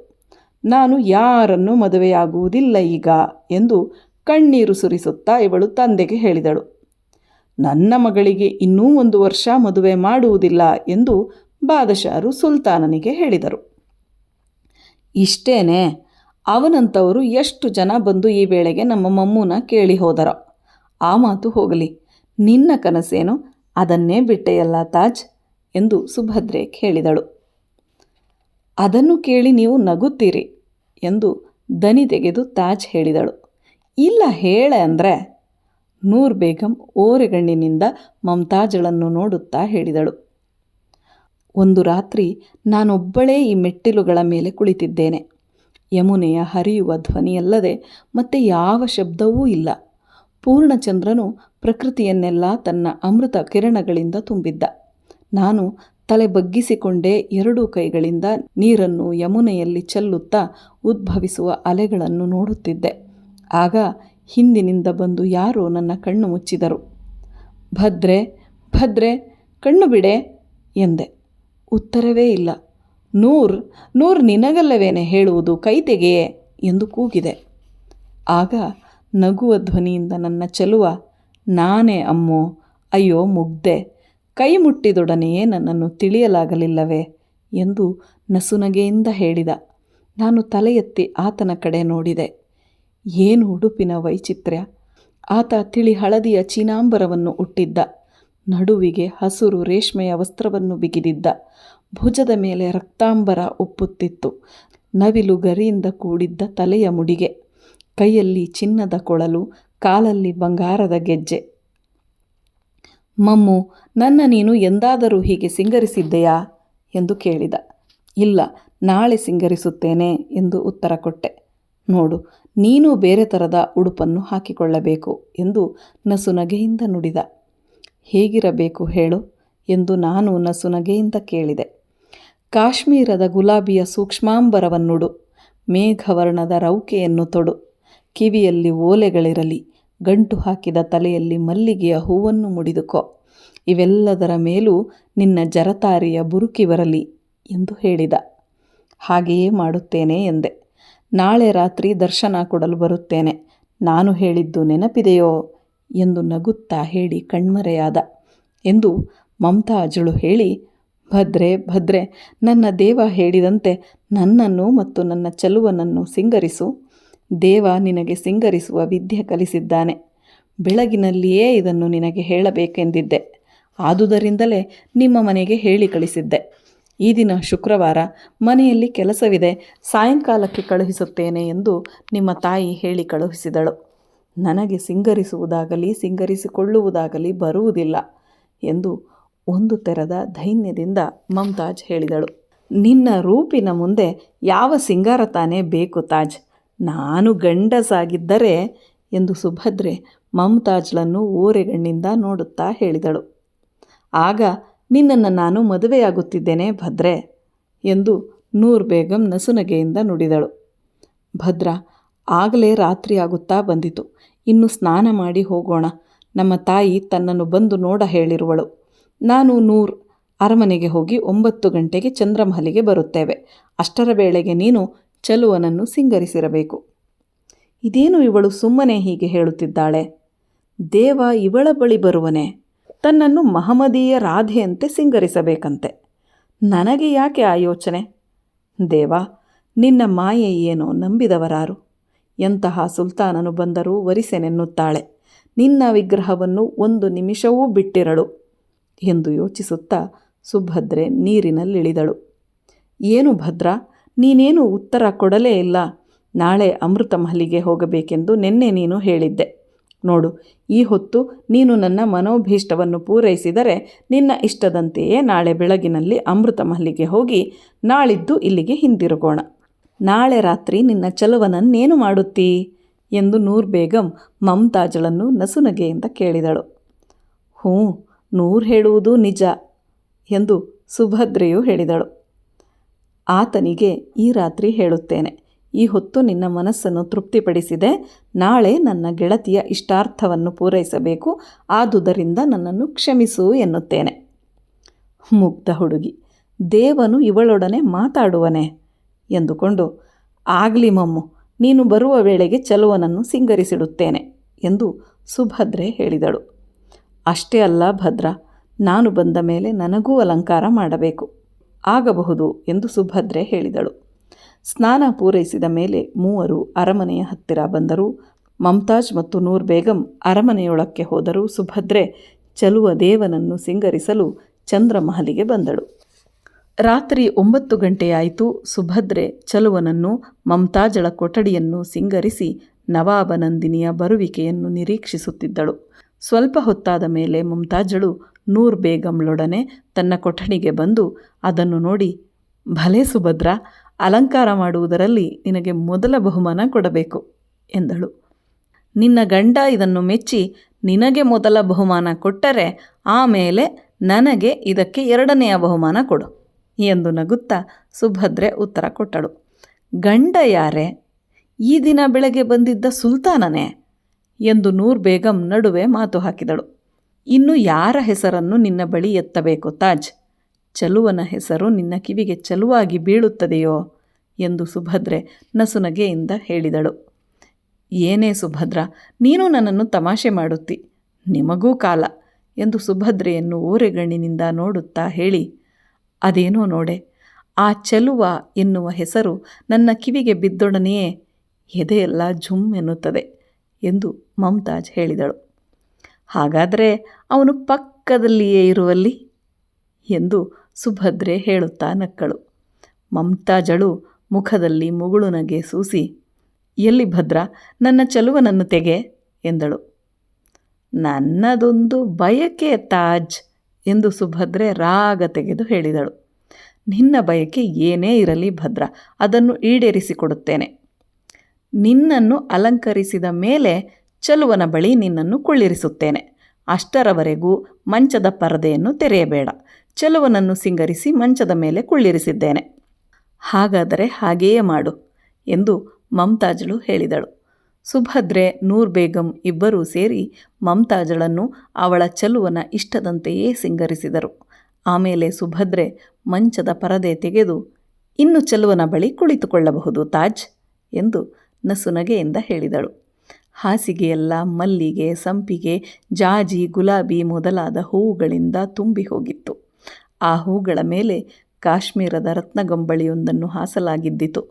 Speaker 1: ನಾನು ಯಾರನ್ನೂ ಮದುವೆಯಾಗುವುದಿಲ್ಲ ಈಗ ಎಂದು ಕಣ್ಣೀರು ಸುರಿಸುತ್ತಾ ಇವಳು ತಂದೆಗೆ ಹೇಳಿದಳು. ನನ್ನ ಮಗಳಿಗೆ ಇನ್ನೂ 1 ವರ್ಷ ಮದುವೆ ಮಾಡುವುದಿಲ್ಲ ಎಂದು ಬಾದಶಹರು ಸುಲ್ತಾನನಿಗೆ ಹೇಳಿದರು. ಇಷ್ಟೇನೆ? ಅವನಂಥವರು ಎಷ್ಟು ಜನ ಬಂದು ಈ ವೇಳೆಗೆ ನಮ್ಮ ಮಮ್ಮೂನ ಕೇಳಿ ಹೋದರೋ. ಆ ಮಾತು ಹೋಗಲಿ, ನಿನ್ನ ಕನಸೇನು? ಅದನ್ನೇ ಬಿಟ್ಟೆಯಲ್ಲ ತಾಜ್ ಎಂದು ಸುಭದ್ರೆ ಕೇಳಿದಳು. ಅದನ್ನು ಕೇಳಿ ನೀವು ನಗುತ್ತೀರಿ ಎಂದು ದನಿ ತೆಗೆದು ತಾಜ್ ಹೇಳಿದಳು. ಇಲ್ಲ ಹೇಳೆ ಅಂದರೆ ನೂರ್ ಬೇಗಂ ಓರೆಗಣ್ಣಿನಿಂದ ಮಮ್ತಾಜ್ಳನ್ನು ನೋಡುತ್ತಾ ಹೇಳಿದಳು. ಒಂದು ರಾತ್ರಿ ನಾನೊಬ್ಬಳೇ ಈ ಮೆಟ್ಟಿಲುಗಳ ಮೇಲೆ ಕುಳಿತಿದ್ದೇನೆ. ಯಮುನೆಯ ಹರಿಯುವ ಧ್ವನಿಯಲ್ಲದೆ ಮತ್ತೆ ಯಾವ ಶಬ್ದವೂ ಇಲ್ಲ. ಪೂರ್ಣಚಂದ್ರನು ಪ್ರಕೃತಿಯನ್ನೆಲ್ಲ ತನ್ನ ಅಮೃತ ಕಿರಣಗಳಿಂದ ತುಂಬಿದ್ದ. ನಾನು ತಲೆ ಬಗ್ಗಿಸಿಕೊಂಡೇ 2 ಕೈಗಳಿಂದ ನೀರನ್ನು ಯಮುನೆಯಲ್ಲಿ ಚೆಲ್ಲುತ್ತಾ ಉದ್ಭವಿಸುವ ಅಲೆಗಳನ್ನು ನೋಡುತ್ತಿದ್ದೆ. ಆಗ ಹಿಂದಿನಿಂದ ಬಂದು ಯಾರೋ ನನ್ನ ಕಣ್ಣು ಮುಚ್ಚಿದರು. ಭದ್ರೆ, ಭದ್ರೆ, ಕಣ್ಣು ಬಿಡೆ ಎಂದೆ. ಉತ್ತರವೇ ಇಲ್ಲ. ನೂರ್ ನಿನಗಲ್ಲವೇನೆ ಹೇಳುವುದು, ಕೈ ತೆಗೆಯೇ ಎಂದು ಕೂಗಿದೆ. ಆಗ ನಗುವ ಧ್ವನಿಯಿಂದ ನನ್ನ ಚೆಲುವ, ನಾನೇ ಅಮ್ಮೋ, ಅಯ್ಯೋ ಮುಗ್ದೆ, ಕೈ ಮುಟ್ಟಿದೊಡನೆಯೇ ನನ್ನನ್ನು ತಿಳಿಯಲಾಗಲಿಲ್ಲವೇ ಎಂದು ನಸುನಗೆಯಿಂದ ಹೇಳಿದ. ನಾನು ತಲೆ ಎತ್ತಿ ಆತನ ಕಡೆ ನೋಡಿದೆ. ಏನು ಉಡುಪಿನ ವೈಚಿತ್ರ್ಯ! ಆತ ತಿಳಿ ಹಳದಿಯ ಚೀನಾಂಬರವನ್ನು ಉಟ್ಟಿದ್ದ. ನಡುವಿಗೆ ಹಸುರು ರೇಷ್ಮೆಯ ವಸ್ತ್ರವನ್ನು ಬಿಗಿದಿದ್ದ. ಭುಜದ ಮೇಲೆ ರಕ್ತಾಂಬರ ಉಪ್ಪುತ್ತಿತ್ತು. ನವಿಲು ಗರಿಯಿಂದ ಕೂಡಿದ್ದ ತಲೆಯ ಮುಡಿಗೆ, ಕೈಯಲ್ಲಿ ಚಿನ್ನದ ಕೊಳಲು, ಕಾಲಲ್ಲಿ ಬಂಗಾರದ ಗೆಜ್ಜೆ. ಮಮ್ಮು, ನನ್ನ ನೀನು ಎಂದಾದರೂ ಹೀಗೆ ಸಿಂಗರಿಸಿದ್ದೆಯಾ ಎಂದು ಕೇಳಿದ. ಇಲ್ಲ, ನಾಳೆ ಸಿಂಗರಿಸುತ್ತೇನೆ ಎಂದು ಉತ್ತರ ಕೊಟ್ಟೆ. ನೋಡು, ನೀನು ಬೇರೆ ಥರದ ಉಡುಪನ್ನು ಹಾಕಿಕೊಳ್ಳಬೇಕು ಎಂದು ನಸುನಗೆಯಿಂದ ನುಡಿದ. ಹೇಗಿರಬೇಕು ಹೇಳು ಎಂದು ನಾನು ನಸುನಗೆಯಿಂದ ಕೇಳಿದೆ. ಕಾಶ್ಮೀರದ ಗುಲಾಬಿಯ ಸೂಕ್ಷ್ಮಾಂಬರವನ್ನುಡು, ಮೇಘವರ್ಣದ ರೌಕೆಯನ್ನು ತೊಡು, ಕಿವಿಯಲ್ಲಿ ಓಲೆಗಳಿರಲಿ, ಗಂಟು ಹಾಕಿದ ತಲೆಯಲ್ಲಿ ಮಲ್ಲಿಗೆಯ ಹೂವನ್ನು ಮುಡಿದುಕೋ, ಇವೆಲ್ಲದರ ಮೇಲೂ ನಿನ್ನ ಜರತಾರಿಯ ಬುರುಕಿ ಬರಲಿ ಎಂದು ಹೇಳಿದ. ಹಾಗೆಯೇ ಮಾಡುತ್ತೇನೆ ಎಂದೆ. ನಾಳೆ ರಾತ್ರಿ ದರ್ಶನ ಕೊಡಲು ಬರುತ್ತೇನೆ. ನಾನು ಹೇಳಿದ್ದು ನೆನಪಿದೆಯೋ ಎಂದು ನಗುತ್ತಾ ಹೇಳಿ ಕಣ್ಮರೆಯಾದ ಎಂದು ಮಮ್ತಾಜ್ಳು ಹೇಳಿ, ಭದ್ರೆ, ಭದ್ರೆ, ನನ್ನ ದೇವ ಹೇಳಿದಂತೆ ನನ್ನನ್ನು ಮತ್ತು ನನ್ನ ಚೆಲುವನನ್ನು ಸಿಂಗರಿಸು. ದೇವ ನಿನಗೆ ಸಿಂಗರಿಸುವ ವಿದ್ಯೆ ಕಲಿಸಿದ್ದಾನೆ. ಬೆಳಗಿನಲ್ಲಿಯೇ ಇದನ್ನು ನಿನಗೆ ಹೇಳಬೇಕೆಂದಿದ್ದೆ. ಆದುದರಿಂದಲೇ ನಿಮ್ಮ ಮನೆಗೆ ಹೇಳಿ ಕಳಿಸಿದ್ದೆ. ಈ ದಿನ ಶುಕ್ರವಾರ, ಮನೆಯಲ್ಲಿ ಕೆಲಸವಿದೆ, ಸಾಯಂಕಾಲಕ್ಕೆ ಕಳುಹಿಸುತ್ತೇನೆ ಎಂದು ನಿಮ್ಮ ತಾಯಿ ಹೇಳಿ ಕಳುಹಿಸಿದಳು. ನನಗೆ ಸಿಂಗರಿಸುವುದಾಗಲಿ ಸಿಂಗರಿಸಿಕೊಳ್ಳುವುದಾಗಲಿ ಬರುವುದಿಲ್ಲ ಎಂದು ಒಂದು ತೆರದ ದೈನ್ಯದಿಂದ ಮಮ್ತಾಜ್ ಹೇಳಿದಳು. ನಿನ್ನ ರೂಪಿನ ಮುಂದೆ ಯಾವ ಸಿಂಗಾರ ತಾನೇ ಬೇಕು ತಾಜ್, ನಾನು ಗಂಡಸಾಗಿದ್ದರೆ ಎಂದು ಸುಭದ್ರೆ ಮಮ್ತಾಜ್ಳನ್ನು ಓರೆಗಣ್ಣಿಂದ ನೋಡುತ್ತಾ ಹೇಳಿದಳು. ಆಗ ನಿನ್ನನ್ನು ನಾನು ಮದುವೆಯಾಗುತ್ತಿದ್ದೇನೆ ಭದ್ರೆ ಎಂದು ನೂರ್ ಬೇಗಂ ನಸುನಗೆಯಿಂದ ನುಡಿದಳು. ಭದ್ರ, ಆಗಲೇ ರಾತ್ರಿ ಆಗುತ್ತಾ ಬಂದಿತು, ಇನ್ನು ಸ್ನಾನ ಮಾಡಿ ಹೋಗೋಣ, ನಮ್ಮ ತಾಯಿ ತನ್ನನ್ನು ಬಂದು ನೋಡ ಹೇಳಿರುವಳು. ನಾನು ನೂರ್ ಅರಮನೆಗೆ ಹೋಗಿ 9 ಗಂಟೆಗೆ ಚಂದ್ರಮಹಲಿಗೆ ಬರುತ್ತೇವೆ. ಅಷ್ಟರ ವೇಳೆಗೆ ನೀನು ಚಲುವನನ್ನು ಸಿಂಗರಿಸಿರಬೇಕು. ಇದೇನು ಇವಳು ಸುಮ್ಮನೆ ಹೀಗೆ ಹೇಳುತ್ತಿದ್ದಾಳೆ? ದೇವ ಇವಳ ಬಳಿ ಬರುವನೆ, ತನ್ನನ್ನು ಮಹಮದೀಯ ರಾಧೆಯಂತೆ ಸಿಂಗರಿಸಬೇಕಂತೆ. ನನಗೆ ಯಾಕೆ ಆ ಯೋಚನೆ? ದೇವ, ನಿನ್ನ ಮಾಯೆ ಏನೋ ನಂಬಿದವರಾರು? ಎಂತಹ ಸುಲ್ತಾನನು ಬಂದರೂ ವರಿಸೆನೆನ್ನುತ್ತಾಳೆ, ನಿನ್ನ ವಿಗ್ರಹವನ್ನು 1 ನಿಮಿಷವೂ ಬಿಟ್ಟಿರಳು ಎಂದು ಯೋಚಿಸುತ್ತಾ ಸುಭದ್ರೆ ನೀರಿನಲ್ಲಿಳಿದಳು. ಏನು ಭದ್ರ, ನೀನೇನು ಉತ್ತರ ಕೊಡಲೇ ಇಲ್ಲ? ನಾಳೆ ಅಮೃತ ಮಹಲಿಗೆ ಹೋಗಬೇಕೆಂದು ನಿನ್ನೆ ನೀನು ಹೇಳಿದ್ದೆ. ನೋಡು, ಈ ಹೊತ್ತು ನೀನು ನನ್ನ ಮನೋಭೀಷ್ಟವನ್ನು ಪೂರೈಸಿದರೆ ನಿನ್ನ ಇಷ್ಟದಂತೆಯೇ ನಾಳೆ ಬೆಳಗಿನಲ್ಲಿ ಅಮೃತ ಮಹಲಿಗೆ ಹೋಗಿ ನಾಳಿದ್ದು ಇಲ್ಲಿಗೆ ಹಿಂದಿರುಗೋಣ. ನಾಳೆ ರಾತ್ರಿ ನಿನ್ನ ಚಲುವನನ್ನೇನು ಮಾಡುತ್ತೀ ಎಂದು ನೂರ್ ಬೇಗಂ ಮಮ್ತಾಜ್ಳನ್ನು ನಸುನಗೆಯಿಂದ ಕೇಳಿದಳು. ಹ್ಞೂ, ನೂರ್ ಹೇಳುವುದು ನಿಜ ಎಂದು ಸುಭದ್ರೆಯು ಹೇಳಿದಳು. ಆತನಿಗೆ ಈ ರಾತ್ರಿ ಹೇಳುತ್ತೇನೆ, ಈ ಹೊತ್ತು ನಿನ್ನ ಮನಸ್ಸನ್ನು ತೃಪ್ತಿಪಡಿಸಿದೆ, ನಾಳೆ ನನ್ನ ಗೆಳತಿಯ ಇಷ್ಟಾರ್ಥವನ್ನು ಪೂರೈಸಬೇಕು, ಆದುದರಿಂದ ನನ್ನನ್ನು ಕ್ಷಮಿಸು ಎನ್ನುತ್ತೇನೆ. ಮುಗ್ಧ ಹುಡುಗಿ, ದೇವನು ಇವಳೊಡನೆ ಮಾತಾಡುವನೆ ಎಂದುಕೊಂಡು, ಆಗಲಿ ಮಮ್ಮು, ನೀನು ಬರುವ ವೇಳೆಗೆ ಚಲುವನನ್ನು ಸಿಂಗರಿಸಿಡುತ್ತೇನೆ ಎಂದು ಸುಭದ್ರೆ ಹೇಳಿದಳು. ಅಷ್ಟೇ ಅಲ್ಲ ಭದ್ರ, ನಾನು ಬಂದ ಮೇಲೆ ನನಗೂ ಅಲಂಕಾರ ಮಾಡಬೇಕು. ಆಗಬಹುದು ಎಂದು ಸುಭದ್ರೆ ಹೇಳಿದಳು. ಸ್ನಾನ ಪೂರೈಸಿದ ಮೇಲೆ ಮೂವರು ಅರಮನೆಯ ಹತ್ತಿರ ಬಂದರು. ಮಮ್ತಾಜ್ ಮತ್ತು ನೂರ್ ಬೇಗಂ ಅರಮನೆಯೊಳಕ್ಕೆ ಹೋದರು. ಸುಭದ್ರೆ ಚಲುವ ದೇವನನ್ನು ಸಿಂಗರಿಸಲು ಚಂದ್ರಮಹಲಿಗೆ ಬಂದಳು. ರಾತ್ರಿ 9 ಗಂಟೆಯಾಯಿತು. ಸುಭದ್ರೆ ಚಲುವನನ್ನು, ಮಮ್ತಾಜಳ ಕೊಠಡಿಯನ್ನು ಸಿಂಗರಿಸಿ ನವಾಬನಂದಿನಿಯ ಬರುವಿಕೆಯನ್ನು ನಿರೀಕ್ಷಿಸುತ್ತಿದ್ದಳು. ಸ್ವಲ್ಪ ಹೊತ್ತಾದ ಮೇಲೆ ಮಮ್ತಾಜಳು ನೂರ್ ಬೇಗಂಳೊಡನೆ ತನ್ನ ಕೊಠಡಿಗೆ ಬಂದು ಅದನ್ನು ನೋಡಿ, ಭಲೆ ಸುಭದ್ರ, ಅಲಂಕಾರ ಮಾಡುವುದರಲ್ಲಿ ನಿನಗೆ ಮೊದಲ ಬಹುಮಾನ ಕೊಡಬೇಕು ಎಂದಳು. ನಿನ್ನ ಗಂಡ ಇದನ್ನು ಮೆಚ್ಚಿ ನಿನಗೆ ಮೊದಲ ಬಹುಮಾನ ಕೊಟ್ಟರೆ ಆಮೇಲೆ ನನಗೆ ಇದಕ್ಕೆ 2ನೆಯ ಬಹುಮಾನ ಕೊಡು ಎಂದು ನಗುತ್ತಾ ಸುಭದ್ರೆ ಉತ್ತರ ಕೊಟ್ಟಳು. ಗಂಡ ಯಾರೇ? ಈ ದಿನ ಬೆಳಗ್ಗೆ ಬಂದಿದ್ದ ಸುಲ್ತಾನನೇ ಎಂದು ನೂರ್ ಬೇಗಂ ನಡುವೆ ಮಾತು ಹಾಕಿದಳು. ಇನ್ನು ಯಾರ ಹೆಸರನ್ನು ನಿನ್ನ ಬಳಿ ಎತ್ತಬೇಕು ತಾಜ್? ಚಲುವನ ಹೆಸರು ನಿನ್ನ ಕಿವಿಗೆ ಚಲುವಾಗಿ ಬೀಳುತ್ತದೆಯೋ ಎಂದು ಸುಭದ್ರೆ ನಸುನಗೆಯಿಂದ ಹೇಳಿದಳು. ಏನೇ ಸುಭದ್ರ, ನೀನು ನನ್ನನ್ನು ತಮಾಷೆ ಮಾಡುತ್ತಿ, ನಿಮಗೂ ಕಾಲ ಎಂದು ಸುಭದ್ರೆಯನ್ನು ಓರೆಗಣ್ಣಿನಿಂದ ನೋಡುತ್ತಾ ಹೇಳಿ, ಅದೇನೋ ನೋಡೆ, ಆ ಚಲುವ ಎನ್ನುವ ಹೆಸರು ನನ್ನ ಕಿವಿಗೆ ಬಿದ್ದೊಡನೆಯೇ ಎದೆಯೆಲ್ಲ ಝುಮ್ ಎನ್ನುತ್ತದೆ ಎಂದು ಮಮ್ತಾಜ್ ಹೇಳಿದಳು. ಹಾಗಾದರೆ ಅವನು ಪಕ್ಕದಲ್ಲಿಯೇ ಇರುವಲ್ಲಿ ಎಂದು ಸುಭದ್ರೆ ಹೇಳುತ್ತಾ ನಕ್ಕಳು. ಮಮ್ತಾಜಳು ಮುಖದಲ್ಲಿ ಮುಗುಳು ನಗೆ ಸೂಸಿ, ಎಲ್ಲಿ ಭದ್ರ, ನನ್ನ ಚಲುವನನ್ನು ತೆಗೆ ಎಂದಳು. ನನ್ನದೊಂದು ಬಯಕೆ ತಾಜ್ ಎಂದು ಸುಭದ್ರೆ ರಾಗ ತೆಗೆದು ಹೇಳಿದಳು. ನಿನ್ನ ಬಯಕೆ ಏನೇ ಇರಲಿ ಭದ್ರ, ಅದನ್ನು ಈಡೇರಿಸಿಕೊಡುತ್ತೇನೆ. ನಿನ್ನನ್ನು ಅಲಂಕರಿಸಿದ ಮೇಲೆ ಚಲುವನ ಬಳಿ ನಿನ್ನನ್ನು ಕುಳ್ಳಿರಿಸುತ್ತೇನೆ. ಅಷ್ಟರವರೆಗೂ ಮಂಚದ ಪರದೆಯನ್ನು ತೆರೆಯಬೇಡ. ಚಲುವನನ್ನು ಸಿಂಗರಿಸಿ ಮಂಚದ ಮೇಲೆ ಕುಳ್ಳಿರಿಸಿದ್ದೇನೆ. ಹಾಗಾದರೆ ಹಾಗೆಯೇ ಮಾಡು ಎಂದು ಮಮ್ತಾಜಳು ಹೇಳಿದಳು. ಸುಭದ್ರೆ ನೂರ್ ಬೇಗಂ ಇಬ್ಬರೂ ಸೇರಿ ಮಮ್ತಾಜಳನ್ನು ಅವಳ ಚಲುವನ ಇಷ್ಟದಂತೆಯೇ ಸಿಂಗರಿಸಿದರು. ಆಮೇಲೆ ಸುಭದ್ರೆ ಮಂಚದ ಪರದೆ ತೆಗೆದು, ಇನ್ನು ಚಲುವನ ಬಳಿ ಕುಳಿತುಕೊಳ್ಳಬಹುದು ತಾಜ್ ಎಂದು ನಸುನಗೆಯಿಂದ ಹೇಳಿದಳು. ಹಾಸಿಗೆಯೆಲ್ಲ ಮಲ್ಲಿಗೆ, ಸಂಪಿಗೆ, ಜಾಜಿ, ಗುಲಾಬಿ ಮೊದಲಾದ ಹೂವುಗಳಿಂದ ತುಂಬಿ ಹೋಗಿತ್ತು. ಆ ಹೂಗಳ ಮೇಲೆ ಕಾಶ್ಮೀರದ ರತ್ನಗಂಬಳಿಯೊಂದನ್ನು ಹಾಸಲಾಗಿದ್ದಿತು.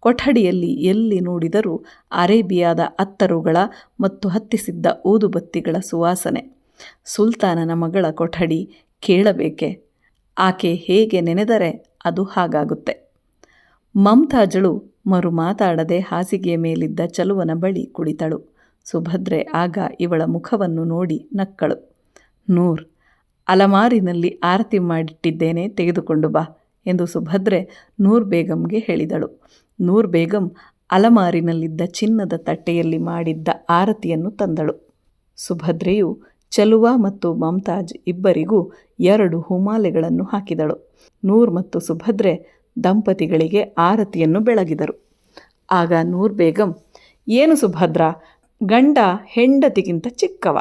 Speaker 1: ಕೊಠಡಿಯಲ್ಲಿ ಎಲ್ಲಿ ನೋಡಿದರೂ ಅರೇಬಿಯಾದ ಅತ್ತರುಗಳ ಮತ್ತು ಹತ್ತಿಸಿದ್ದ ಊದುಬತ್ತಿಗಳ ಸುವಾಸನೆ. ಸುಲ್ತಾನನ ಮಗಳ ಕೊಠಡಿ ಕೇಳಬೇಕೆ? ಆಕೆ ಹೇಗೆ ನೆನೆದರೆ ಅದು ಹಾಗಾಗುತ್ತೆ. ಮಮ್ತಾಜಳು ಮರು ಮಾತಾಡದೆ ಹಾಸಿಗೆಯ ಮೇಲಿದ್ದ ಚಲುವನ ಬಳಿ ಕುಳಿತಳು. ಸುಭದ್ರೆ ಆಗ ಇವಳ ಮುಖವನ್ನು ನೋಡಿ ನಕ್ಕಳು. ನೂರ್, ಅಲಮಾರಿನಲ್ಲಿ ಆರತಿ ಮಾಡಿಟ್ಟಿದ್ದೇನೆ, ತೆಗೆದುಕೊಂಡು ಬಾ ಎಂದು ಸುಭದ್ರೆ ನೂರ್ ಬೇಗಂಗೆ ಹೇಳಿದಳು. ನೂರ್ ಬೇಗಂ ಅಲಮಾರಿನಲ್ಲಿದ್ದ ಚಿನ್ನದ ತಟ್ಟೆಯಲ್ಲಿ ಮಾಡಿದ್ದ ಆರತಿಯನ್ನು ತಂದಳು. ಸುಭದ್ರೆಯು ಚಲುವ ಮತ್ತು ಮಮ್ತಾಜ್ ಇಬ್ಬರಿಗೂ 2 ಹೂಮಾಲೆಗಳನ್ನು ಹಾಕಿದಳು. ನೂರ್ ಮತ್ತು ಸುಭದ್ರೆ ದಂಪತಿಗಳಿಗೆ ಆರತಿಯನ್ನು ಬೆಳಗಿದರು. ಆಗ ನೂರ್ ಬೇಗಂ, ಏನು ಸುಭದ್ರ, ಗಂಡ ಹೆಂಡತಿಗಿಂತ ಚಿಕ್ಕವ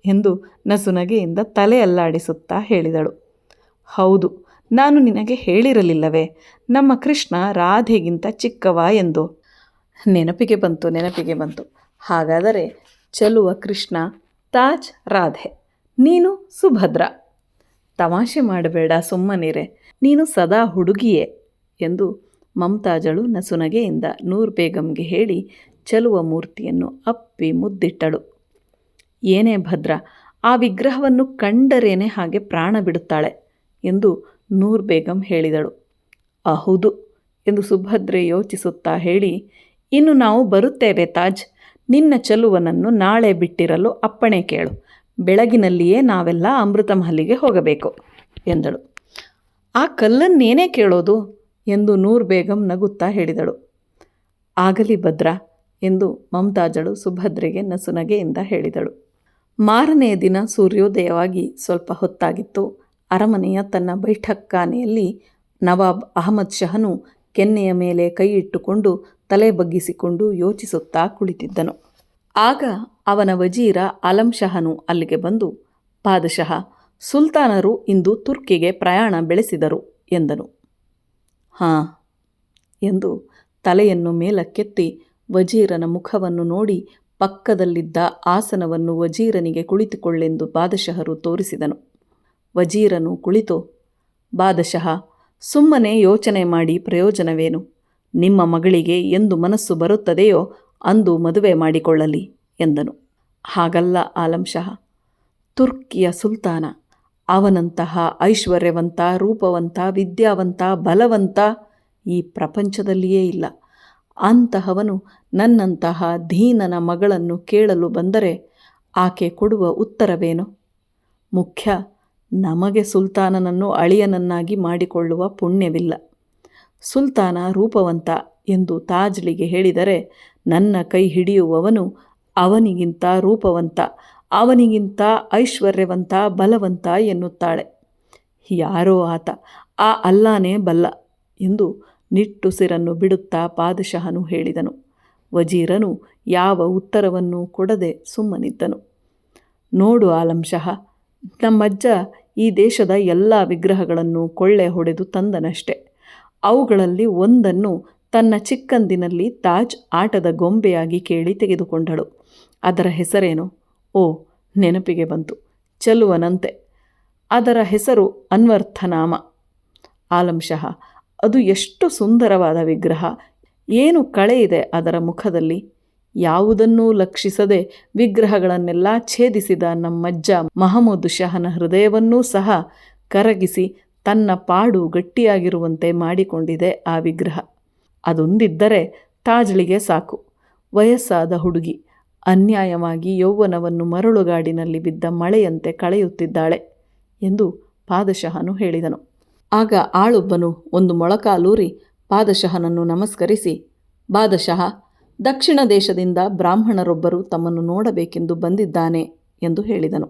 Speaker 1: ಎಂದು ನಸುನಗೆಯಿಂದ ತಲೆ ಅಲ್ಲಾಡಿಸುತ್ತಾ ಹೇಳಿದಳು. ಹೌದು, ನಾನು ನಿನಗೆ ಹೇಳಿರಲಿಲ್ಲವೇ, ನಮ್ಮ ಕೃಷ್ಣ ರಾಧೆಗಿಂತ ಚಿಕ್ಕವ ಎಂದು. ನೆನಪಿಗೆ ಬಂತು. ಹಾಗಾದರೆ ಚಲುವ ಕೃಷ್ಣ, ತಾಜ್ ರಾಧೆ, ನೀನು ಸುಭದ್ರ. ತಮಾಷೆ ಮಾಡಬೇಡ, ಸುಮ್ಮನಿರೆ, ನೀನು ಸದಾ ಹುಡುಗಿಯೇ ಎಂದು ಮಮ್ತಾಜಳು ನಸುನಗೆಯಿಂದ ನೂರ್ ಬೇಗಂಗೆ ಹೇಳಿ ಚಲುವ ಮೂರ್ತಿಯನ್ನು ಅಪ್ಪಿ ಮುದ್ದಿಟ್ಟಳು. ಏನೇ ಭದ್ರ, ಆ ವಿಗ್ರಹವನ್ನು ಕಂಡರೇನೆ ಹಾಗೆ ಪ್ರಾಣ ಬಿಡುತ್ತಾಳೆ ಎಂದು ನೂರ್ ಬೇಗಂ ಹೇಳಿದಳು. ಅಹುದು ಎಂದು ಸುಭದ್ರೆ ಯೋಚಿಸುತ್ತಾ ಹೇಳಿ, ಇನ್ನು ನಾವು ಬರುತ್ತೇವೆ ತಾಜ್, ನಿನ್ನ ಚಲುವನನ್ನು ನಾಳೆ ಬಿಟ್ಟಿರಲು ಅಪ್ಪಣೆ ಕೇಳು, ಬೆಳಗಿನಲ್ಲಿಯೇ ನಾವೆಲ್ಲ ಅಮೃತ ಮಹಲಿಗೆ ಹೋಗಬೇಕು ಎಂದಳು. ಆ ಕಲ್ಲನ್ನೇನೇ ಕೇಳೋದು ಎಂದು ನೂರ್ ಬೇಗಂ ನಗುತ್ತಾ ಹೇಳಿದಳು. ಆಗಲಿ ಭದ್ರ ಎಂದು ಮಮ್ತಾಜಳು ಸುಭದ್ರೆಗೆ ನಸುನಗೆಯಿಂದ ಹೇಳಿದಳು. ಮಾರನೆಯ ದಿನ ಸೂರ್ಯೋದಯವಾಗಿ ಸ್ವಲ್ಪ ಹೊತ್ತಾಗಿತ್ತು. ಅರಮನೆಯ ತನ್ನ ಬೈಠಕ್ಖಾನೆಯಲ್ಲಿ ನವಾಬ್ ಅಹಮದ್ ಶಹನು ಕೆನ್ನೆಯ ಮೇಲೆ ಕೈ ಇಟ್ಟುಕೊಂಡು ತಲೆ ಬಗ್ಗಿಸಿಕೊಂಡು ಯೋಚಿಸುತ್ತಾ ಕುಳಿತಿದ್ದನು. ಆಗ ಅವನ ವಜೀರ ಆಲಂ ಶಹನು ಅಲ್ಲಿಗೆ ಬಂದು, ಪಾದಶಃ, ಸುಲ್ತಾನರು ಇಂದು ತುರ್ಕಿಗೆ ಪ್ರಯಾಣ ಬೆಳೆಸಿದರು ಎಂದನು. ಹಾಂ ಎಂದು ತಲೆಯನ್ನು ಮೇಲಕ್ಕೆತ್ತಿ ವಜೀರನ ಮುಖವನ್ನು ನೋಡಿ ಪಕ್ಕದಲ್ಲಿದ್ದ ಆಸನವನ್ನು ವಜೀರನಿಗೆ ಕುಳಿತುಕೊಳ್ಳೆಂದು ಬಾದಶಹರು ತೋರಿಸಿದನು. ವಜೀರನು ಕುಳಿತು, ಬಾದಶಃ, ಸುಮ್ಮನೆ ಯೋಚನೆ ಮಾಡಿ ಪ್ರಯೋಜನವೇನು? ನಿಮ್ಮ ಮಗಳಿಗೆ ಎಂದು ಮನಸ್ಸು ಬರುತ್ತದೆಯೋ ಅಂದು ಮದುವೆ ಮಾಡಿಕೊಳ್ಳಲಿ ಎಂದನು. ಹಾಗಲ್ಲ ಆಲಂ ಶಹ, ತುರ್ಕಿಯ ಸುಲ್ತಾನ, ಅವನಂತಹ ಐಶ್ವರ್ಯವಂತ, ರೂಪವಂತ, ವಿದ್ಯಾವಂತ, ಬಲವಂತ ಈ ಪ್ರಪಂಚದಲ್ಲಿಯೇ ಇಲ್ಲ. ಅಂತಹವನು ನನ್ನಂತಹ ಧೀನನ ಮಗಳನ್ನು ಕೇಳಲು ಬಂದರೆ ಆಕೆ ಕೊಡುವ ಉತ್ತರವೇನು? ಮುಖ್ಯ, ನಮಗೆ ಸುಲ್ತಾನನನ್ನು ಅಳಿಯನನ್ನಾಗಿ ಮಾಡಿಕೊಳ್ಳುವ ಪುಣ್ಯವಿಲ್ಲ. ಸುಲ್ತಾನ ರೂಪವಂತ ಎಂದು ತಾಜ್ಳಿಗೆ ಹೇಳಿದರೆ ನನ್ನ ಕೈ ಹಿಡಿಯುವವನು ಅವನಿಗಿಂತ ರೂಪವಂತ, ಅವನಿಗಿಂತ ಐಶ್ವರ್ಯವಂತ, ಬಲವಂತ ಎನ್ನುತ್ತಾಳೆ. ಯಾರೋ ಆತ, ಆ ಅಲ್ಲಾನೇ ಬಲ್ಲ ಎಂದು ನಿಟ್ಟುಸಿರನ್ನು ಬಿಡುತ್ತಾ ಪಾದಶಹನು ಹೇಳಿದನು. ವಜೀರನು ಯಾವ ಉತ್ತರವನ್ನೂ ಕೊಡದೆ ಸುಮ್ಮನಿದ್ದನು. ನೋಡು ಆಲಂ ಶಹ, ನಮ್ಮಜ್ಜ ಈ ದೇಶದ ಎಲ್ಲ ವಿಗ್ರಹಗಳನ್ನು ಕೊಳ್ಳೆ ಹೊಡೆದು ತಂದನಷ್ಟೆ. ಅವುಗಳಲ್ಲಿ ಒಂದನ್ನು ತನ್ನ ಚಿಕ್ಕಂದಿನಲ್ಲಿ ತಾಜ್ ಆಟದ ಗೊಂಬೆಯಾಗಿ ಕೇಳಿ ತೆಗೆದುಕೊಂಡಳು. ಅದರ ಹೆಸರೇನು? ಓ, ನೆನಪಿಗೆ ಬಂತು, ಚಲುವನಂತೆ. ಅದರ ಹೆಸರು ಅನ್ವರ್ಥನಾಮ. ಆಲಂ ಶಹ, ಅದು ಎಷ್ಟು ಸುಂದರವಾದ ವಿಗ್ರಹ! ಏನು ಕಳೆ ಇದೆ ಅದರ ಮುಖದಲ್ಲಿ! ಯಾವುದನ್ನೂ ಲಕ್ಷಿಸದೆ ವಿಗ್ರಹಗಳನ್ನೆಲ್ಲ ಛೇದಿಸಿದ ನಮ್ಮಜ್ಜ ಮಹಮೂದ್ ಶಹನ ಹೃದಯವನ್ನೂ ಸಹ ಕರಗಿಸಿ ತನ್ನ ಪಾಡು ಗಟ್ಟಿಯಾಗಿರುವಂತೆ ಮಾಡಿಕೊಂಡಿದೆ ಆ ವಿಗ್ರಹ. ಅದೊಂದಿದ್ದರೆ ತಾಜ್ಳಿಗೆ ಸಾಕು. ವಯಸ್ಸಾದ ಹುಡುಗಿ, ಅನ್ಯಾಯವಾಗಿ ಯೌವನವನ್ನು ಮರಳುಗಾಡಿನಲ್ಲಿ ಬಿದ್ದ ಮಳೆಯಂತೆ ಕಳೆಯುತ್ತಿದ್ದಾಳೆ ಎಂದು ಪಾದಶಹನು ಹೇಳಿದನು. ಆಗ ಆಳೊಬ್ಬನು ಒಂದು ಮೊಳಕಾಲೂರಿ ಪಾದಶಹನನ್ನು ನಮಸ್ಕರಿಸಿ, ಬಾದಶಃ, ದಕ್ಷಿಣ ದೇಶದಿಂದ ಬ್ರಾಹ್ಮಣರೊಬ್ಬರು ತಮ್ಮನ್ನು ನೋಡಬೇಕೆಂದು ಬಂದಿದ್ದಾನೆ ಎಂದು ಹೇಳಿದನು.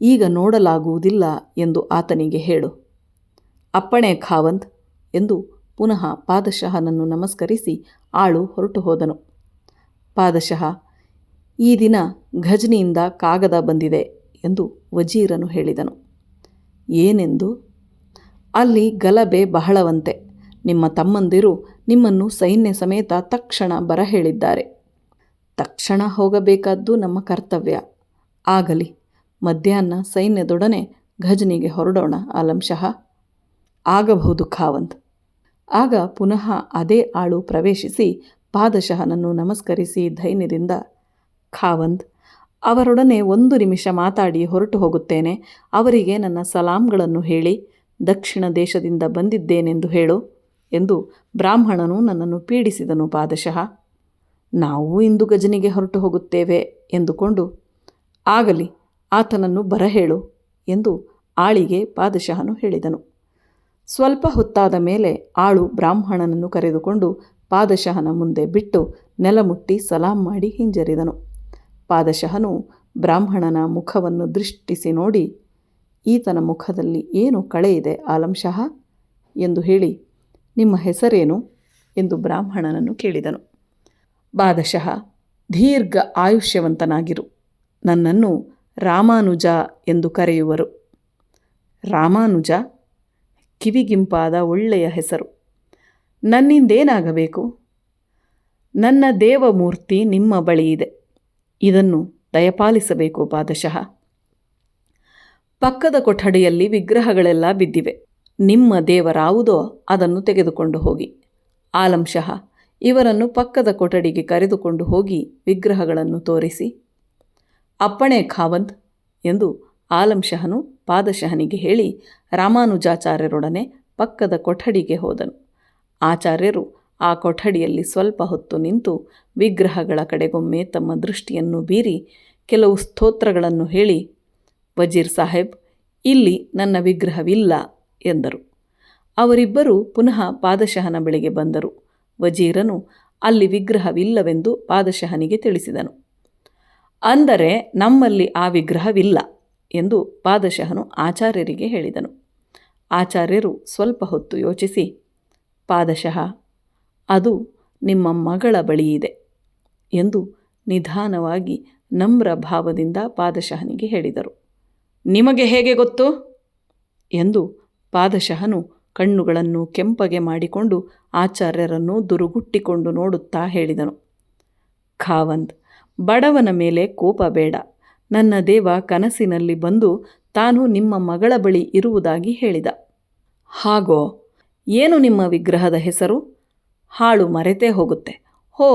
Speaker 1: ಈಗ ನೋಡಲಾಗುವುದಿಲ್ಲ ಎಂದು ಆತನಿಗೆ ಹೇಳು. ಅಪ್ಪಣೆ ಖಾವಂದ್ ಎಂದು ಪುನಃ ಪಾದಶಹನನ್ನು ನಮಸ್ಕರಿಸಿ ಆಳು ಹೊರಟು ಹೋದನು. ಪಾದಶಃ, ಈ ದಿನ ಘಜ್ನಿಯಿಂದ ಕಾಗದ ಬಂದಿದೆ ಎಂದು ವಜೀರನು ಹೇಳಿದನು. ಏನೆಂದು? ಅಲ್ಲಿ ಗಲಭೆ ಬಹಳವಂತೆ. ನಿಮ್ಮ ತಮ್ಮಂದಿರು ನಿಮ್ಮನ್ನು ಸೈನ್ಯ ಸಮೇತ ತಕ್ಷಣ ಬರ ಹೇಳಿದ್ದಾರೆ. ತಕ್ಷಣ ಹೋಗಬೇಕಾದ್ದು ನಮ್ಮ ಕರ್ತವ್ಯ. ಆಗಲಿ, ಮಧ್ಯಾಹ್ನ ಸೈನ್ಯದೊಡನೆ ಘಜ್ನಿಗೆ ಹೊರಡೋಣ ಆಲಂ ಶಹ. ಆಗಬಹುದು ಖಾವಂದ್. ಆಗ ಪುನಃ ಅದೇ ಆಳು ಪ್ರವೇಶಿಸಿ ಪಾದಶಹನನ್ನು ನಮಸ್ಕರಿಸಿ ಧೈರ್ಯದಿಂದ, ಖಾವಂದ್, ಅವರೊಡನೆ 1 ನಿಮಿಷ ಮಾತಾಡಿ ಹೊರಟು ಹೋಗುತ್ತೇನೆ. ಅವರಿಗೆ ನನ್ನ ಸಲಾಂಗಳನ್ನು ಹೇಳಿ ದಕ್ಷಿಣ ದೇಶದಿಂದ ಬಂದಿದ್ದೇನೆಂದು ಹೇಳು ಎಂದು ಬ್ರಾಹ್ಮಣನು ನನ್ನನ್ನು ಪೀಡಿಸಿದನು ಪಾದಶಃ. ನಾವು ಇಂದು ಗಜನಿಗೆ ಹೊರಟು ಹೋಗುತ್ತೇವೆ ಎಂದುಕೊಂಡು, ಆಗಲಿ, ಆತನನ್ನು ಬರಹೇಳು ಎಂದು ಆಳಿಗೆ ಪಾದಶಃನು ಹೇಳಿದನು. ಸ್ವಲ್ಪ ಹೊತ್ತಾದ ಮೇಲೆ ಆಳು ಬ್ರಾಹ್ಮಣನನ್ನು ಕರೆದುಕೊಂಡು ಪಾದಶಃನ ಮುಂದೆ ಬಿಟ್ಟು ನೆಲಮುಟ್ಟಿ ಸಲಾಂ ಮಾಡಿ ಹಿಂಜರಿದನು. ಪಾದಶಃನು ಬ್ರಾಹ್ಮಣನ ಮುಖವನ್ನು ದೃಷ್ಟಿಸಿ ನೋಡಿ, ಈತನ ಮುಖದಲ್ಲಿ ಏನು ಕಳೆ ಇದೆ ಆಲಂ ಶಹ ಎಂದು ಹೇಳಿ, ನಿಮ್ಮ ಹೆಸರೇನು ಎಂದು ಬ್ರಾಹ್ಮಣನನ್ನು ಕೇಳಿದನು. ಪಾದಶಃ, ದೀರ್ಘ ಆಯುಷ್ಯವಂತನಾಗಿರು, ನನ್ನನ್ನು ರಾಮಾನುಜ ಎಂದು ಕರೆಯುವರು. ರಾಮಾನುಜ ಕಿವಿಗಿಂಪಾದ ಒಳ್ಳೆಯ ಹೆಸರು. ನನ್ನಿಂದೇನಾಗಬೇಕು? ನನ್ನ ದೇವಮೂರ್ತಿ ನಿಮ್ಮ ಬಳಿ ಇದೆ, ಇದನ್ನು ದಯಪಾಲಿಸಬೇಕು ಪಾದಶಃ. ಪಕ್ಕದ ಕೊಠಡಿಯಲ್ಲಿ ವಿಗ್ರಹಗಳೆಲ್ಲ ಬಿದ್ದಿವೆ, ನಿಮ್ಮ ದೇವರಾವುದೋ ಅದನ್ನು ತೆಗೆದುಕೊಂಡು ಹೋಗಿ. ಆಲಂ ಶಹ, ಇವರನ್ನು ಪಕ್ಕದ ಕೊಠಡಿಗೆ ಕರೆದುಕೊಂಡು ಹೋಗಿ ವಿಗ್ರಹಗಳನ್ನು ತೋರಿಸಿ. ಅಪ್ಪಣೆ ಖಾವಂದ್ ಎಂದು ಆಲಂ ಶಹನು ಪಾದಶಹನಿಗೆ ಹೇಳಿ ರಾಮಾನುಜಾಚಾರ್ಯರೊಡನೆ ಪಕ್ಕದ ಕೊಠಡಿಗೆ ಹೋದನು. ಆಚಾರ್ಯರು ಆ ಕೊಠಡಿಯಲ್ಲಿ ಸ್ವಲ್ಪ ಹೊತ್ತು ನಿಂತು ವಿಗ್ರಹಗಳ ಕಡೆಗೊಮ್ಮೆ ತಮ್ಮ ದೃಷ್ಟಿಯನ್ನು ಬೀರಿ ಕೆಲವು ಸ್ತೋತ್ರಗಳನ್ನು ಹೇಳಿ, ವಜೀರ್ ಸಾಹೇಬ್, ಇಲ್ಲಿ ನನ್ನ ವಿಗ್ರಹವಿಲ್ಲ ಎಂದರು. ಅವರಿಬ್ಬರೂ ಪುನಃ ಪಾದಶಹನ ಬಳಿಗೆ ಬಂದರು. ವಜೀರನು ಅಲ್ಲಿ ವಿಗ್ರಹವಿಲ್ಲವೆಂದು ಪಾದಶಹನಿಗೆ ತಿಳಿಸಿದನು. ಅಂದರೆ ನಮ್ಮಲ್ಲಿ ಆ ವಿಗ್ರಹವಿಲ್ಲ ಎಂದು ಪಾದಶಹನು ಆಚಾರ್ಯರಿಗೆ ಹೇಳಿದನು. ಆಚಾರ್ಯರು ಸ್ವಲ್ಪ ಹೊತ್ತು ಯೋಚಿಸಿ, ಪಾದಶಃ, ಅದು ನಿಮ್ಮ ಮಗಳ ಬಳಿಯಿದೆ ಎಂದು ನಿಧಾನವಾಗಿ ನಮ್ರ ಭಾವದಿಂದ ಪಾದಶಹನಿಗೆ ಹೇಳಿದರು. ನಿಮಗೆ ಹೇಗೆ ಗೊತ್ತು ಎಂದು ಪಾದಶಹನು ಕಣ್ಣುಗಳನ್ನು ಕೆಂಪಗೆ ಮಾಡಿಕೊಂಡು ಆಚಾರ್ಯರನ್ನು ದುರುಗುಟ್ಟಿಕೊಂಡು ನೋಡುತ್ತಾ ಹೇಳಿದನು. ಖಾವಂದ್, ಬಡವನ ಮೇಲೆ ಕೋಪ ಬೇಡ. ನನ್ನ ದೇವ ಕನಸಿನಲ್ಲಿ ಬಂದು ತಾನು ನಿಮ್ಮ ಮಗಳ ಬಳಿ ಇರುವುದಾಗಿ ಹೇಳಿದ. ಹಾಗೋ? ಏನು ನಿಮ್ಮ ವಿಗ್ರಹದ ಹೆಸರು? ಹಾಳು ಮರೆತೇ ಹೋಗುತ್ತೆ. ಹೋ,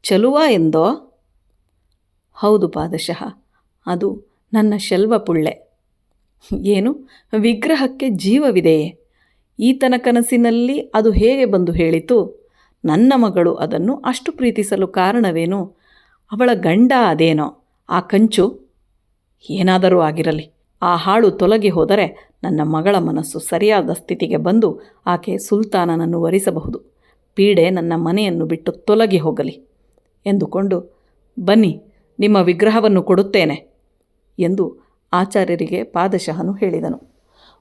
Speaker 1: ಚಲುವ ಎಂದೋ? ಹೌದು ಪಾದಶಃ, ಅದು ನನ್ನ ಶೆಲ್ವಪುಳ್ಳೆ. ಏನು, ವಿಗ್ರಹಕ್ಕೆ ಜೀವವಿದೆಯೇ? ಈತನ ಕನಸಿನಲ್ಲಿ ಅದು ಹೇಗೆ ಬಂದು ಹೇಳಿತು? ನನ್ನ ಮಗಳು ಅದನ್ನು ಅಷ್ಟು ಪ್ರೀತಿಸಲು ಕಾರಣವೇನು? ಅವಳ ಗಂಡ ಅದೇನೋ ಆ ಕಂಚು? ಏನಾದರೂ ಆಗಿರಲಿ, ಆ ಹಾಳು ತೊಲಗಿ ಹೋದರೆ ನನ್ನ ಮಗಳ ಮನಸ್ಸು ಸರಿಯಾದ ಸ್ಥಿತಿಗೆ ಬಂದು ಆಕೆ ಸುಲ್ತಾನನನ್ನು ವರಿಸಬಹುದು. ಪೀಡೆ ನನ್ನ ಮನೆಯನ್ನು ಬಿಟ್ಟು ತೊಲಗಿ ಹೋಗಲಿ ಎಂದುಕೊಂಡು, ಬನ್ನಿ, ನಿಮ್ಮ ವಿಗ್ರಹವನ್ನು ಕೊಡುತ್ತೇನೆ ಎಂದು ಆಚಾರ್ಯರಿಗೆ ಪಾದಶಹನು ಹೇಳಿದನು.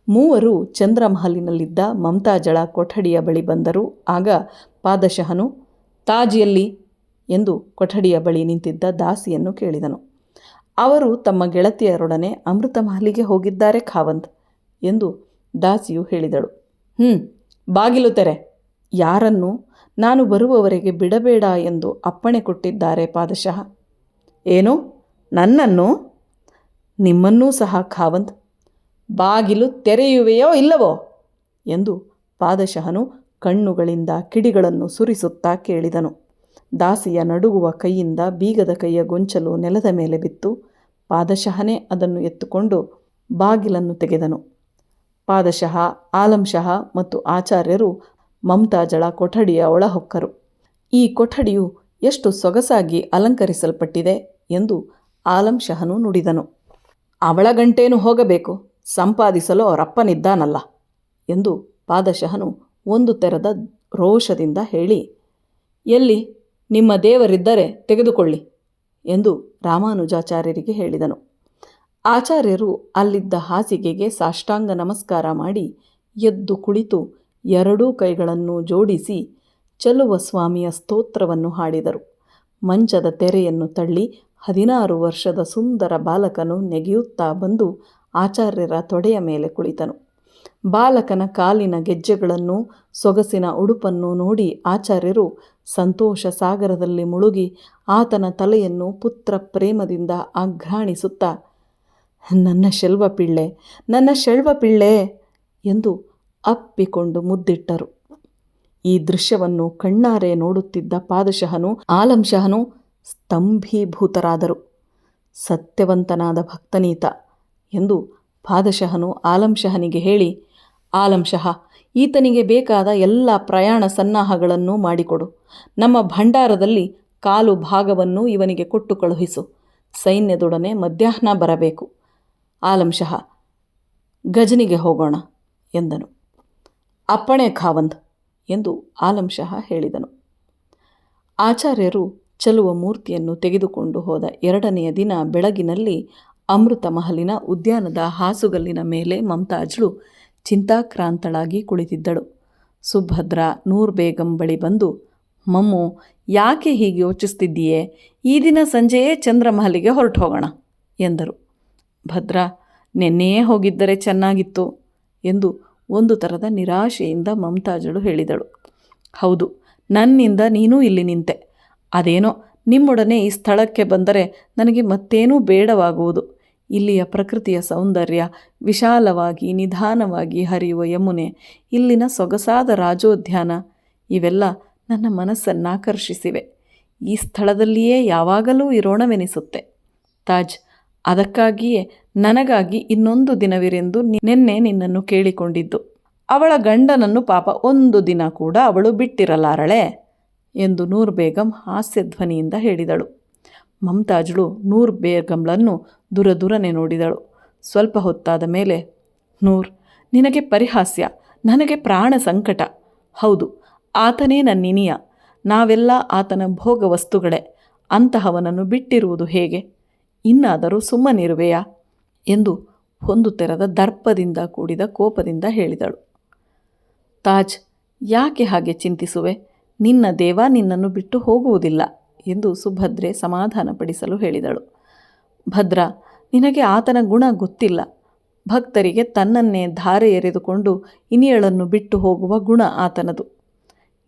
Speaker 1: ಮೂವರು ಚಂದ್ರಮಹಲಿನಲ್ಲಿದ್ದ ಮಮತಾಜಳ ಕೊಠಡಿಯ ಬಳಿ ಬಂದರು. ಆಗ ಪಾದಶಹನು, ತಾಜಿಯಲ್ಲಿ ಎಂದು ಕೊಠಡಿಯ ಬಳಿ ನಿಂತಿದ್ದ ದಾಸಿಯನ್ನು ಕೇಳಿದನು. ಅವರು ತಮ್ಮ ಗೆಳತಿಯರೊಡನೆ ಅಮೃತ ಮಹಲಿಗೆ ಹೋಗಿದ್ದಾರೆ ಖಾವಂದ್ ಎಂದು ದಾಸಿಯು ಹೇಳಿದಳು. ಬಾಗಿಲು ತೆರೆ. ಯಾರನ್ನು ನಾನು ಬರುವವರೆಗೆ ಬಿಡಬೇಡ ಎಂದು ಅಪ್ಪಣೆ ಕೊಟ್ಟಿದ್ದಾರೆ ಪಾದಶಃ. ಏನು, ನನ್ನನ್ನು? ನಿಮ್ಮನ್ನೂ ಸಹ ಖಾವಂದ್. ಬಾಗಿಲು ತೆರೆಯುವೆಯೋ ಇಲ್ಲವೋ ಎಂದು ಪಾದಶಹನು ಕಣ್ಣುಗಳಿಂದ ಕಿಡಿಗಳನ್ನು ಸುರಿಸುತ್ತಾ ಕೇಳಿದನು. ದಾಸಿಯ ನಡುಗುವ ಕೈಯಿಂದ ಬೀಗದ ಕೈಯ ಗೊಂಚಲು ನೆಲದ ಮೇಲೆ ಬಿತ್ತು. ಪಾದಶಹನೇ ಅದನ್ನು ಎತ್ತುಕೊಂಡು ಬಾಗಿಲನ್ನು ತೆಗೆದನು. ಪಾದಶಃ, ಆಲಂ ಶಹ ಮತ್ತು ಆಚಾರ್ಯರು ಮಮತಾಜಳ ಕೊಠಡಿಯ ಒಳಹೊಕ್ಕರು. ಈ ಕೊಠಡಿಯು ಎಷ್ಟು ಸೊಗಸಾಗಿ ಅಲಂಕರಿಸಲ್ಪಟ್ಟಿದೆ ಎಂದು ಆಲಂ ಶಹನು ನುಡಿದನು. ಅವಳ ಗಂಟೇನು ಹೋಗಬೇಕು, ಸಂಪಾದಿಸಲು ಅವರಪ್ಪನಿದ್ದಾನಲ್ಲ ಎಂದು ಪಾದಶಹನು ಒಂದು ತೆರದ ರೋಷದಿಂದ ಹೇಳಿ, ಎಲ್ಲಿ ನಿಮ್ಮ ದೇವರಿದ್ದರೆ ತೆಗೆದುಕೊಳ್ಳಿ ಎಂದು ರಾಮಾನುಜಾಚಾರ್ಯರಿಗೆ ಹೇಳಿದನು. ಆಚಾರ್ಯರು ಅಲ್ಲಿದ್ದ ಹಾಸಿಗೆಗೆ ಸಾಷ್ಟಾಂಗ ನಮಸ್ಕಾರ ಮಾಡಿ ಎದ್ದು ಕುಳಿತು ಎರಡೂ ಕೈಗಳನ್ನು ಜೋಡಿಸಿ ಚಲುವ ಸ್ವಾಮಿಯ ಸ್ತೋತ್ರವನ್ನು ಹಾಡಿದರು. ಮಂಚದ ತೆರೆಯನ್ನು ತಳ್ಳಿ 16 ವರ್ಷದ ಸುಂದರ ಬಾಲಕನು ನೆಗೆಯುತ್ತಾ ಬಂದು ಆಚಾರ್ಯರ ತೊಡೆಯ ಮೇಲೆ ಕುಳಿತನು. ಬಾಲಕನ ಕಾಲಿನ ಗೆಜ್ಜೆಗಳನ್ನು, ಸೊಗಸಿನ ಉಡುಪನ್ನು ನೋಡಿ ಆಚಾರ್ಯರು ಸಂತೋಷ ಸಾಗರದಲ್ಲಿ ಮುಳುಗಿ ಆತನ ತಲೆಯನ್ನು ಪುತ್ರ ಪ್ರೇಮದಿಂದ ಆಘ್ರಾಣಿಸುತ್ತಾ, ನನ್ನ ಶೆಲ್ವಪಿಳ್ಳೆ, ನನ್ನ ಶೆಲ್ವಪಿಳ್ಳೆ ಎಂದು ಅಪ್ಪಿಕೊಂಡು ಮುದ್ದಿಟ್ಟರು. ಈ ದೃಶ್ಯವನ್ನು ಕಣ್ಣಾರೆ ನೋಡುತ್ತಿದ್ದ ಪಾದಶಹನು, ಆಲಂ ಶಹನು ಸ್ತಂಭೀಭೂತರಾದರು. ಸತ್ಯವಂತನಾದ ಭಕ್ತನೀತ ಎಂದು ಪಾದಶಹನು ಆಲಂ ಶಹನಿಗೆ ಹೇಳಿ, ಆಲಂಶಃ ಈತನಿಗೆ ಬೇಕಾದ ಎಲ್ಲ ಪ್ರಯಾಣ ಸನ್ನಾಹಗಳನ್ನು ಮಾಡಿಕೊಡು. ನಮ್ಮ ಭಂಡಾರದಲ್ಲಿ ಕಾಲು ಭಾಗವನ್ನು ಇವನಿಗೆ ಕೊಟ್ಟು ಕಳುಹಿಸು. ಸೈನ್ಯದೊಡನೆ ಮಧ್ಯಾಹ್ನ ಬರಬೇಕು. ಆಲಂಶಃ ಗಜನಿಗೆ ಹೋಗೋಣ ಎಂದನು. ಅಪ್ಪಣೆ ಖಾವಂದ್ ಎಂದು ಆಲಂಶಃ ಹೇಳಿದನು. ಆಚಾರ್ಯರು ಚಲುವ ಮೂರ್ತಿಯನ್ನು ತೆಗೆದುಕೊಂಡು ಹೋದ 2ನೆಯ ದಿನ ಬೆಳಗಿನಲ್ಲಿ ಅಮೃತ ಮಹಲಿನ ಉದ್ಯಾನದ ಹಾಸುಗಲ್ಲಿನ ಮೇಲೆ ಮಮ್ತಾಜ್ಳು ಚಿಂತಾಕ್ರಾಂತಳಾಗಿ ಕುಳಿತಿದ್ದಳು. ಸುಭದ್ರ ನೂರ್ ಬೇಗಂ ಬಳಿ ಬಂದು, ಮಮ್ಮು, ಯಾಕೆ ಹೀಗೆ ಯೋಚಿಸ್ತಿದ್ದೀಯೇ? ಈ ದಿನ ಸಂಜೆಯೇ ಚಂದ್ರಮಹಲಿಗೆ ಹೊರಟು ಹೋಗೋಣ ಎಂದರು. ಭದ್ರ, ನೆನ್ನೆಯೇ ಹೋಗಿದ್ದರೆ ಚೆನ್ನಾಗಿತ್ತು ಎಂದು ಒಂದು ಥರದ ನಿರಾಶೆಯಿಂದ ಮಮ್ತಾಜಳು ಹೇಳಿದಳು. ಹೌದು, ನನ್ನಿಂದ ನೀನೂ ಇಲ್ಲಿ ನಿಂತೆ. ಅದೇನೋ ನಿಮ್ಮೊಡನೆ ಈ ಸ್ಥಳಕ್ಕೆ ಬಂದರೆ ನನಗೆ ಮತ್ತೇನೂ ಬೇಡವಾಗುವುದು. ಇಲ್ಲಿಯ ಪ್ರಕೃತಿಯ ಸೌಂದರ್ಯ, ವಿಶಾಲವಾಗಿ ನಿಧಾನವಾಗಿ ಹರಿಯುವ ಯಮುನೆ, ಇಲ್ಲಿನ ಸೊಗಸಾದ ರಾಜೋದ್ಯಾನ ಇವೆಲ್ಲ ನನ್ನ ಮನಸ್ಸನ್ನಾಕರ್ಷಿಸಿವೆ. ಈ ಸ್ಥಳದಲ್ಲಿಯೇ ಯಾವಾಗಲೂ ಇರೋಣವೆನಿಸುತ್ತೆ. ತಾಜ್, ಅದಕ್ಕಾಗಿಯೇ ನನಗಾಗಿ ಇನ್ನೊಂದು ದಿನವಿರೆಂದು ನಿನ್ನೆ ನಿನ್ನನ್ನು ಕೇಳಿಕೊಂಡಿದ್ದು. ಅವಳ ಗಂಡನನ್ನು ಪಾಪ ಒಂದು ದಿನ ಕೂಡ ಅವಳು ಬಿಟ್ಟಿರಲಾರಳೆ ಎಂದು ನೂರ್ ಬೇಗಂ ಹಾಸ್ಯಧ್ವನಿಯಿಂದ ಹೇಳಿದಳು. ಮಮ್ತಾಜ್ಳು ನೂರ್ ಬೇಗಂಳನ್ನು ದುರದುರನೆ ನೋಡಿದಳು. ಸ್ವಲ್ಪ ಹೊತ್ತಾದ ಮೇಲೆ, ನೂರ್, ನಿನಗೆ ಪರಿಹಾಸ್ಯ, ನನಗೆ ಪ್ರಾಣ ಸಂಕಟ. ಹೌದು, ಆತನೇ ನನ್ನಿನಿಯ, ನಾವೆಲ್ಲ ಆತನ ಭೋಗ ವಸ್ತುಗಳೇ. ಅಂತಹವನನ್ನು ಬಿಟ್ಟಿರುವುದು ಹೇಗೆ? ಇನ್ನಾದರೂ ಸುಮ್ಮನಿರುವೆಯಾ ಎಂದು ಒಂದು ತೆರದ ದರ್ಪದಿಂದ ಕೂಡಿದ ಕೋಪದಿಂದ ಹೇಳಿದಳು. ತಾಜ್, ಯಾಕೆ ಹಾಗೆ ಚಿಂತಿಸುವೆ? ನಿನ್ನ ದೇವ ನಿನ್ನನ್ನು ಬಿಟ್ಟು ಹೋಗುವುದಿಲ್ಲ ಎಂದು ಸುಭದ್ರೆ ಸಮಾಧಾನಪಡಿಸಲು ಹೇಳಿದಳು. ಭದ್ರ, ನಿನಗೆ ಆತನ ಗುಣ ಗೊತ್ತಿಲ್ಲ. ಭಕ್ತರಿಗೆ ತನ್ನನ್ನೇ ಧಾರೆ ಎರೆದುಕೊಂಡು ಇನಿಯಳನ್ನು ಬಿಟ್ಟು ಹೋಗುವ ಗುಣ ಆತನದು.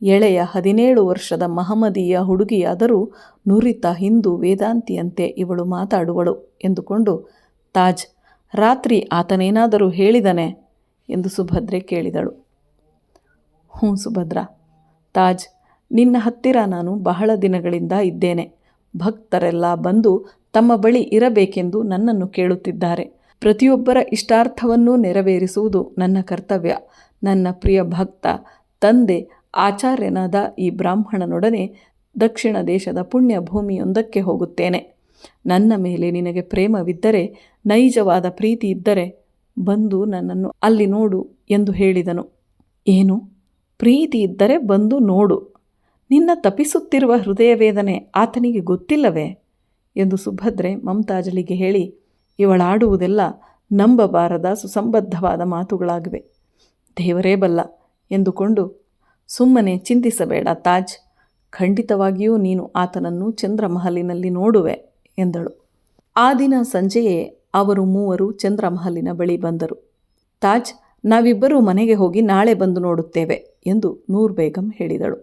Speaker 1: ಎಳೆಯ 17 ವರ್ಷದ ಮಹಮ್ಮದೀಯ ಹುಡುಗಿಯಾದರೂ ನುರಿತ ಹಿಂದೂ ವೇದಾಂತಿಯಂತೆ ಇವಳು ಮಾತಾಡುವಳು ಎಂದುಕೊಂಡು, ತಾಜ್, ರಾತ್ರಿ ಆತನೇನಾದರೂ ಹೇಳಿದನೆ ಎಂದು ಸುಭದ್ರೆ ಕೇಳಿದಳು. ಹ್ಞೂ ಸುಭದ್ರ. ತಾಜ್, ನಿನ್ನ ಹತ್ತಿರ ನಾನು ಬಹಳ ದಿನಗಳಿಂದ ಇದ್ದೇನೆ. ಭಕ್ತರೆಲ್ಲ ಬಂದು ತಮ್ಮ ಬಳಿ ಇರಬೇಕೆಂದು ನನ್ನನ್ನು ಕೇಳುತ್ತಿದ್ದಾರೆ. ಪ್ರತಿಯೊಬ್ಬರ ಇಷ್ಟಾರ್ಥವನ್ನೂ ನೆರವೇರಿಸುವುದು ನನ್ನ ಕರ್ತವ್ಯ. ನನ್ನ ಪ್ರಿಯ ಭಕ್ತ, ತಂದೆ, ಆಚಾರ್ಯನಾದ ಈ ಬ್ರಾಹ್ಮಣನೊಡನೆ ದಕ್ಷಿಣ ದೇಶದ ಪುಣ್ಯ ಭೂಮಿಯೊಂದಕ್ಕೆ ಹೋಗುತ್ತೇನೆ. ನನ್ನ ಮೇಲೆ ನಿನಗೆ ಪ್ರೇಮವಿದ್ದರೆ, ನೈಜವಾದ ಪ್ರೀತಿ ಇದ್ದರೆ ಬಂದು ನನ್ನನ್ನು ಅಲ್ಲಿ ನೋಡು ಎಂದು ಹೇಳಿದನು. ಏನು? ಪ್ರೀತಿ ಇದ್ದರೆ ಬಂದು ನೋಡು? ನಿನ್ನ ತಪಿಸುತ್ತಿರುವ ಹೃದಯ ವೇದನೆ ಆತನಿಗೆ ಗೊತ್ತಿಲ್ಲವೇ ಎಂದು ಸುಭದ್ರೆ ಮಮ್ತಾಜಳಿಗೆ ಹೇಳಿ, ಇವಳಾಡುವುದೆಲ್ಲ ನಂಬಬಾರದ ಸುಸಂಬದ್ಧವಾದ ಮಾತುಗಳಾಗಿವೆ. ದೇವರೇ ಬಲ್ಲ ಎಂದುಕೊಂಡು, ಸುಮ್ಮನೆ ಚಿಂತಿಸಬೇಡ ತಾಜ್, ಖಂಡಿತವಾಗಿಯೂ ನೀನು ಆತನನ್ನು ಚಂದ್ರಮಹಲಿನಲ್ಲಿ ನೋಡುವೆ ಎಂದಳು. ಆ ದಿನ ಸಂಜೆಯೇ ಅವರು ಮೂವರು ಚಂದ್ರಮಹಲಿನ ಬಳಿ ಬಂದರು. ತಾಜ್, ನಾವಿಬ್ಬರೂ ಮನೆಗೆ ಹೋಗಿ ನಾಳೆ ಬಂದು ನೋಡುತ್ತೇವೆ ಎಂದು ನೂರ್ ಬೇಗಂ ಹೇಳಿದಳು.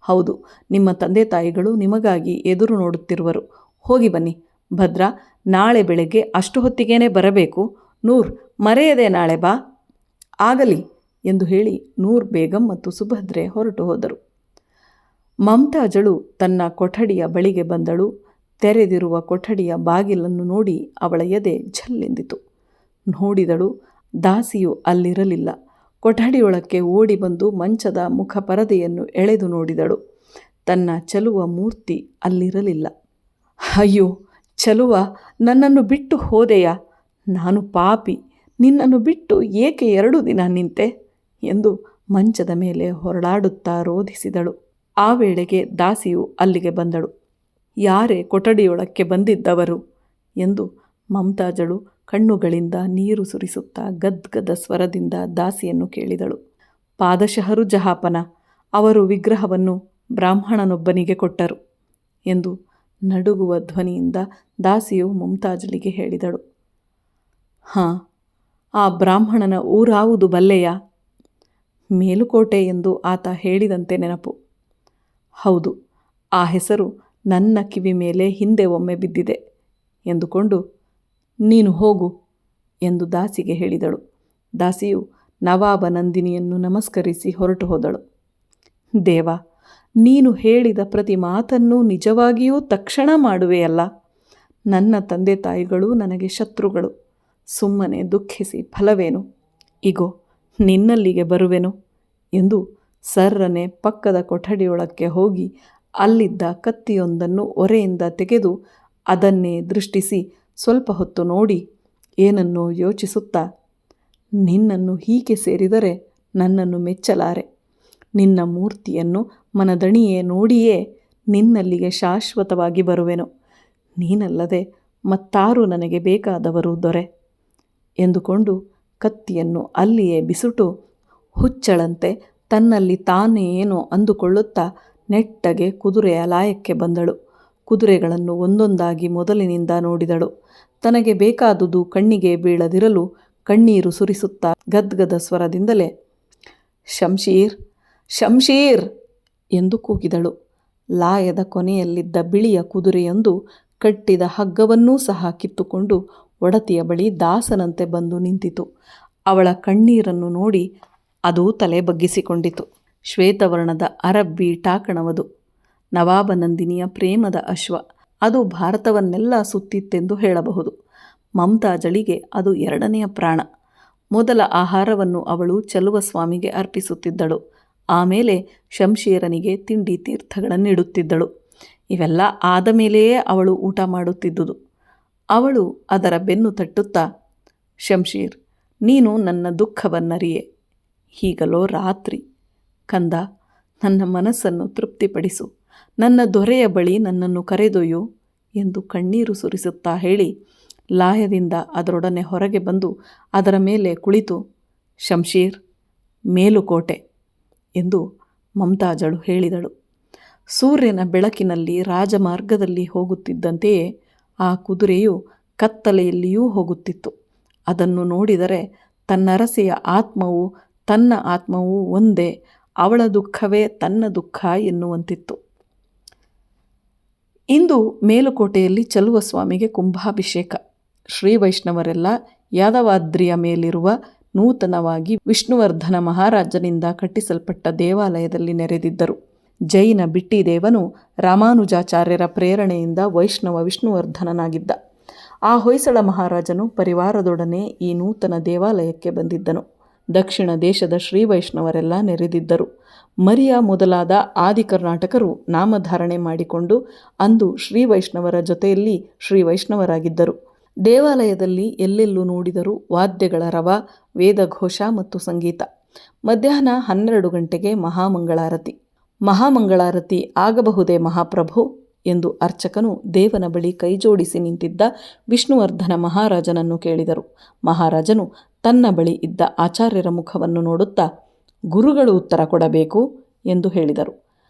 Speaker 1: ಹೌದು, ನಿಮ್ಮ ತಂದೆ ತಾಯಿಗಳು ನಿಮಗಾಗಿ ಎದುರು ನೋಡುತ್ತಿರುವರು. ಹೋಗಿ ಬನ್ನಿ. ಭದ್ರ, ನಾಳೆ ಬೆಳಗ್ಗೆ ಅಷ್ಟು ಹೊತ್ತಿಗೇನೆ ಬರಬೇಕು. ನೂರ್, ಮರೆಯದೆ ನಾಳೆ ಬಾ. ಆಗಲಿ ಎಂದು ಹೇಳಿ ನೂರ್ ಬೇಗಂ ಮತ್ತು ಸುಭದ್ರೆ ಹೊರಟು ಹೋದರು. ಮಮ್ತಾಜಳು ತನ್ನ ಕೊಠಡಿಯ ಬಳಿಗೆ ಬಂದಳು. ತೆರೆದಿರುವ ಕೊಠಡಿಯ ಬಾಗಿಲನ್ನು ನೋಡಿ ಅವಳ ಎದೆ ಝಲ್ಲೆಂದಿತು. ನೋಡಿದಳು, ದಾಸಿಯು ಅಲ್ಲಿರಲಿಲ್ಲ. ಕೊಠಡಿಯೊಳಕ್ಕೆ ಓಡಿ ಬಂದು ಮಂಚದ ಮುಖಪರದೆಯನ್ನು ಎಳೆದು ನೋಡಿದಳು. ತನ್ನ ಚಲುವ ಮೂರ್ತಿ ಅಲ್ಲಿರಲಿಲ್ಲ. ಅಯ್ಯೋ ಚಲುವ, ನನ್ನನ್ನು ಬಿಟ್ಟು ಹೋದೆಯಾ? ನಾನು ಪಾಪಿ, ನಿನ್ನನ್ನು ಬಿಟ್ಟು ಏಕೆ 2 ದಿನ ನಿಂತೆ ಎಂದು ಮಂಚದ ಮೇಲೆ ಹೊರಳಾಡುತ್ತಾ ರೋಧಿಸಿದಳು. ಆ ವೇಳೆಗೆ ದಾಸಿಯು ಅಲ್ಲಿಗೆ ಬಂದಳು. ಯಾರೇ ಕೊಠಡಿಯೊಳಕ್ಕೆ ಬಂದಿದ್ದವರು ಎಂದು ಮಮ್ತಾಜಳು ಕಣ್ಣುಗಳಿಂದ ನೀರು ಸುರಿಸುತ್ತಾ ಗದ್ಗದ ಸ್ವರದಿಂದ ದಾಸಿಯನ್ನು ಕೇಳಿದಳು. ಪಾದಶಹರು ಜಹಾಪನ, ಅವರು ವಿಗ್ರಹವನ್ನು ಬ್ರಾಹ್ಮಣನೊಬ್ಬನಿಗೆ ಕೊಟ್ಟರು ಎಂದು ನಡುಗುವ ಧ್ವನಿಯಿಂದ ದಾಸಿಯು ಮುಮ್ತಾಜಳಿಗೆ ಹೇಳಿದಳು. ಹಾಂ, ಆ ಬ್ರಾಹ್ಮಣನ ಊರಾವುದು ಬಲ್ಲೆಯಾ? ಮೇಲುಕೋಟೆ ಎಂದು ಆತ ಹೇಳಿದಂತೆ ನೆನಪು. ಹೌದು, ಆ ಹೆಸರು ನನ್ನ ಕಿವಿ ಮೇಲೆ ಹಿಂದೆ ಒಮ್ಮೆ ಬಿದ್ದಿದೆ ಎಂದುಕೊಂಡು, ನೀನು ಹೋಗು ಎಂದು ದಾಸಿಗೆ ಹೇಳಿದಳು. ದಾಸಿಯು ನವಾಬ ನಂದಿನಿಯನ್ನು ನಮಸ್ಕರಿಸಿ ಹೊರಟು ಹೋದಳು. ದೇವ, ನೀನು ಹೇಳಿದ ಪ್ರತಿ ಮಾತನ್ನೂ ನಿಜವಾಗಿಯೂ ತಕ್ಷಣ ಮಾಡುವೆಯಲ್ಲ. ನನ್ನ ತಂದೆ ತಾಯಿಗಳು ನನಗೆ ಶತ್ರುಗಳು. ಸುಮ್ಮನೆ ದುಃಖಿಸಿ ಫಲವೇನು? ಇಗೋ ನಿನ್ನಲ್ಲಿಗೆ ಬರುವೆನು ಎಂದು ಸರ್ರನೆ ಪಕ್ಕದ ಕೊಠಡಿಯೊಳಕ್ಕೆ ಹೋಗಿ ಅಲ್ಲಿದ್ದ ಕತ್ತಿಯೊಂದನ್ನು ಒರೆಯಿಂದ ತೆಗೆದು ಅದನ್ನೇ ದೃಷ್ಟಿಸಿ ಸ್ವಲ್ಪ ಹೊತ್ತು ನೋಡಿ ಏನನ್ನೋ ಯೋಚಿಸುತ್ತಾ, ನಿನ್ನನ್ನು ಹೀಗೆ ಸೇರಿದರೆ ನನ್ನನ್ನು ಮೆಚ್ಚಲಾರೆ. ನಿನ್ನ ಮೂರ್ತಿಯನ್ನು ಮನದಣಿಯೇ ನೋಡಿಯೇ ನಿನ್ನಲ್ಲಿಗೆ ಶಾಶ್ವತವಾಗಿ ಬರುವೆನು. ನೀನಲ್ಲದೆ ಮತ್ತಾರು ನನಗೆ ಬೇಕಾದವರು ದೊರೆ ಎಂದುಕೊಂಡು ಕತ್ತಿಯನ್ನು ಅಲ್ಲಿಯೇ ಬಿಸುಟು ಹುಚ್ಚಳಂತೆ ತನ್ನಲ್ಲಿ ತಾನೇ ಏನೋ ಅಂದುಕೊಳ್ಳುತ್ತಾ ನೆಟ್ಟಗೆ ಕುದುರೆಯ ಲಾಯಕ್ಕೆ ಬಂದಳು. ಕುದುರೆಗಳನ್ನು ಒಂದೊಂದಾಗಿ ಮೊದಲಿನಿಂದ ನೋಡಿದಳು. ತನಗೆ ಬೇಕಾದುದು ಕಣ್ಣಿಗೆ ಬೀಳದಿರಲು ಕಣ್ಣೀರು ಸುರಿಸುತ್ತಾ ಗದ್ಗದ ಸ್ವರದಿಂದಲೇ ಶಂಶೀರ್, ಶಂಶೀರ್ ಎಂದು ಕೂಗಿದಳು. ಲಾಯದ ಕೊನೆಯಲ್ಲಿದ್ದ ಬಿಳಿಯ ಕುದುರೆಯೊಂದು ಕಟ್ಟಿದ ಹಗ್ಗವನ್ನೂ ಸಹ ಕಿತ್ತುಕೊಂಡು ಒಡತಿಯ ಬಳಿ ದಾಸನಂತೆ ಬಂದು ನಿಂತಿತು. ಅವಳ ಕಣ್ಣೀರನ್ನು ನೋಡಿ ಅದು ತಲೆ ಬಗ್ಗಿಸಿಕೊಂಡಿತು. ಶ್ವೇತವರ್ಣದ ಅರಬ್ಬಿ ಟಾಕಣವದು. ನವಾಬನಂದಿನಿಯ ಪ್ರೇಮದ ಅಶ್ವ. ಅದು ಭಾರತವನ್ನೆಲ್ಲ ಸುತ್ತಿತ್ತೆಂದು ಹೇಳಬಹುದು. ಮಮತಾಜಳಿಗೆ ಅದು ಎರಡನೆಯ ಪ್ರಾಣ. ಮೊದಲ ಆಹಾರವನ್ನು ಅವಳು ಚಲುವಸ್ವಾಮಿಗೆ ಅರ್ಪಿಸುತ್ತಿದ್ದಳು. ಆಮೇಲೆ ಶಂಶೀರನಿಗೆ ತಿಂಡಿ ತೀರ್ಥಗಳನ್ನಿಡುತ್ತಿದ್ದಳು. ಇವೆಲ್ಲ ಆದ ಮೇಲೆಯೇ ಅವಳು ಊಟ ಮಾಡುತ್ತಿದ್ದುದು. ಅವಳು ಅದರ ಬೆನ್ನು ತಟ್ಟುತ್ತಾ, ಶಂಶೀರ್, ನೀನು ನನ್ನ ದುಃಖವನ್ನರಿಯೆ. ಹೀಗಲೋ ರಾತ್ರಿ. ಕಂದ, ನನ್ನ ಮನಸ್ಸನ್ನು ತೃಪ್ತಿಪಡಿಸು. ನನ್ನ ದೊರೆಯ ಬಳಿ ನನ್ನನ್ನು ಕರೆದೊಯ್ಯು ಎಂದು ಕಣ್ಣೀರು ಸುರಿಸುತ್ತಾ ಹೇಳಿ ಲಾಯದಿಂದ ಅದರೊಡನೆ ಹೊರಗೆ ಬಂದು ಅದರ ಮೇಲೆ ಕುಳಿತು, ಶಂಶೀರ್, ಮೇಲುಕೋಟೆ ಎಂದು ಮಮತಾಜಳು ಹೇಳಿದಳು. ಸೂರ್ಯನ ಬೆಳಕಿನಲ್ಲಿ ರಾಜಮಾರ್ಗದಲ್ಲಿ ಹೋಗುತ್ತಿದ್ದಂತೆಯೇ ಆ ಕುದುರೆಯು ಕತ್ತಲೆಯಲ್ಲಿಯೂ ಹೋಗುತ್ತಿತ್ತು. ಅದನ್ನು ನೋಡಿದರೆ ತನ್ನರಸೆಯ ಆತ್ಮವು ತನ್ನ ಆತ್ಮವೂ ಒಂದೇ, ಅವಳ ದುಃಖವೇ ತನ್ನ ದುಃಖ ಎನ್ನುವಂತಿತ್ತು. ಇಂದು ಮೇಲುಕೋಟೆಯಲ್ಲಿ ಚಲುವಸ್ವಾಮಿಗೆ ಕುಂಭಾಭಿಷೇಕ. ಶ್ರೀ ವೈಷ್ಣವರೆಲ್ಲ ಯಾದವಾದ್ರಿಯ ಮೇಲಿರುವ ನೂತನವಾಗಿ ವಿಷ್ಣುವರ್ಧನ ಮಹಾರಾಜನಿಂದ ಕಟ್ಟಿಸಲ್ಪಟ್ಟ ದೇವಾಲಯದಲ್ಲಿ ನೆರೆದಿದ್ದರು. ಜೈನ ಬಿಟ್ಟಿದೇವನು ರಾಮಾನುಜಾಚಾರ್ಯರ ಪ್ರೇರಣೆಯಿಂದ ವೈಷ್ಣವ ವಿಷ್ಣುವರ್ಧನನಾಗಿದ್ದ. ಆ ಹೊಯ್ಸಳ ಮಹಾರಾಜನು ಪರಿವಾರದೊಡನೆ ಈ ನೂತನ ದೇವಾಲಯಕ್ಕೆ ಬಂದಿದ್ದನು. ದಕ್ಷಿಣ ದೇಶದ ಶ್ರೀ ವೈಷ್ಣವರೆಲ್ಲ ನೆರೆದಿದ್ದರು. ಮರಿಯ ಮೊದಲಾದ ಆದಿ ಕರ್ನಾಟಕರು ನಾಮಧಾರಣೆ ಮಾಡಿಕೊಂಡು ಅಂದು ಶ್ರೀ ವೈಷ್ಣವರ ಜೊತೆಯಲ್ಲಿ ಶ್ರೀ ವೈಷ್ಣವರಾಗಿದ್ದರು. ದೇವಾಲಯದಲ್ಲಿ ಎಲ್ಲೆಲ್ಲೂ ನೋಡಿದರೂ ವಾದ್ಯಗಳ ರವ, ವೇದಘೋಷ ಮತ್ತು ಸಂಗೀತ. ಮಧ್ಯಾಹ್ನ 12 ಗಂಟೆಗೆ ಮಹಾಮಂಗಳಾರತಿ. ಮಹಾಮಂಗಳಾರತಿ ಆಗಬಹುದೇ ಮಹಾಪ್ರಭು ಎಂದು ಅರ್ಚಕನು ದೇವನ ಬಳಿ ಕೈಜೋಡಿಸಿ ನಿಂತಿದ್ದ ವಿಷ್ಣುವರ್ಧನ ಮಹಾರಾಜನನ್ನು ಕೇಳಿದರು. ಮಹಾರಾಜನು ತನ್ನ ಬಳಿ ಇದ್ದ ಆಚಾರ್ಯರ ಮುಖವನ್ನು ನೋಡುತ್ತಾ, ಗುರುಗಳು ಉತ್ತರ ಕೊಡಬೇಕು ಎಂದು ಹೇಳಿದರು.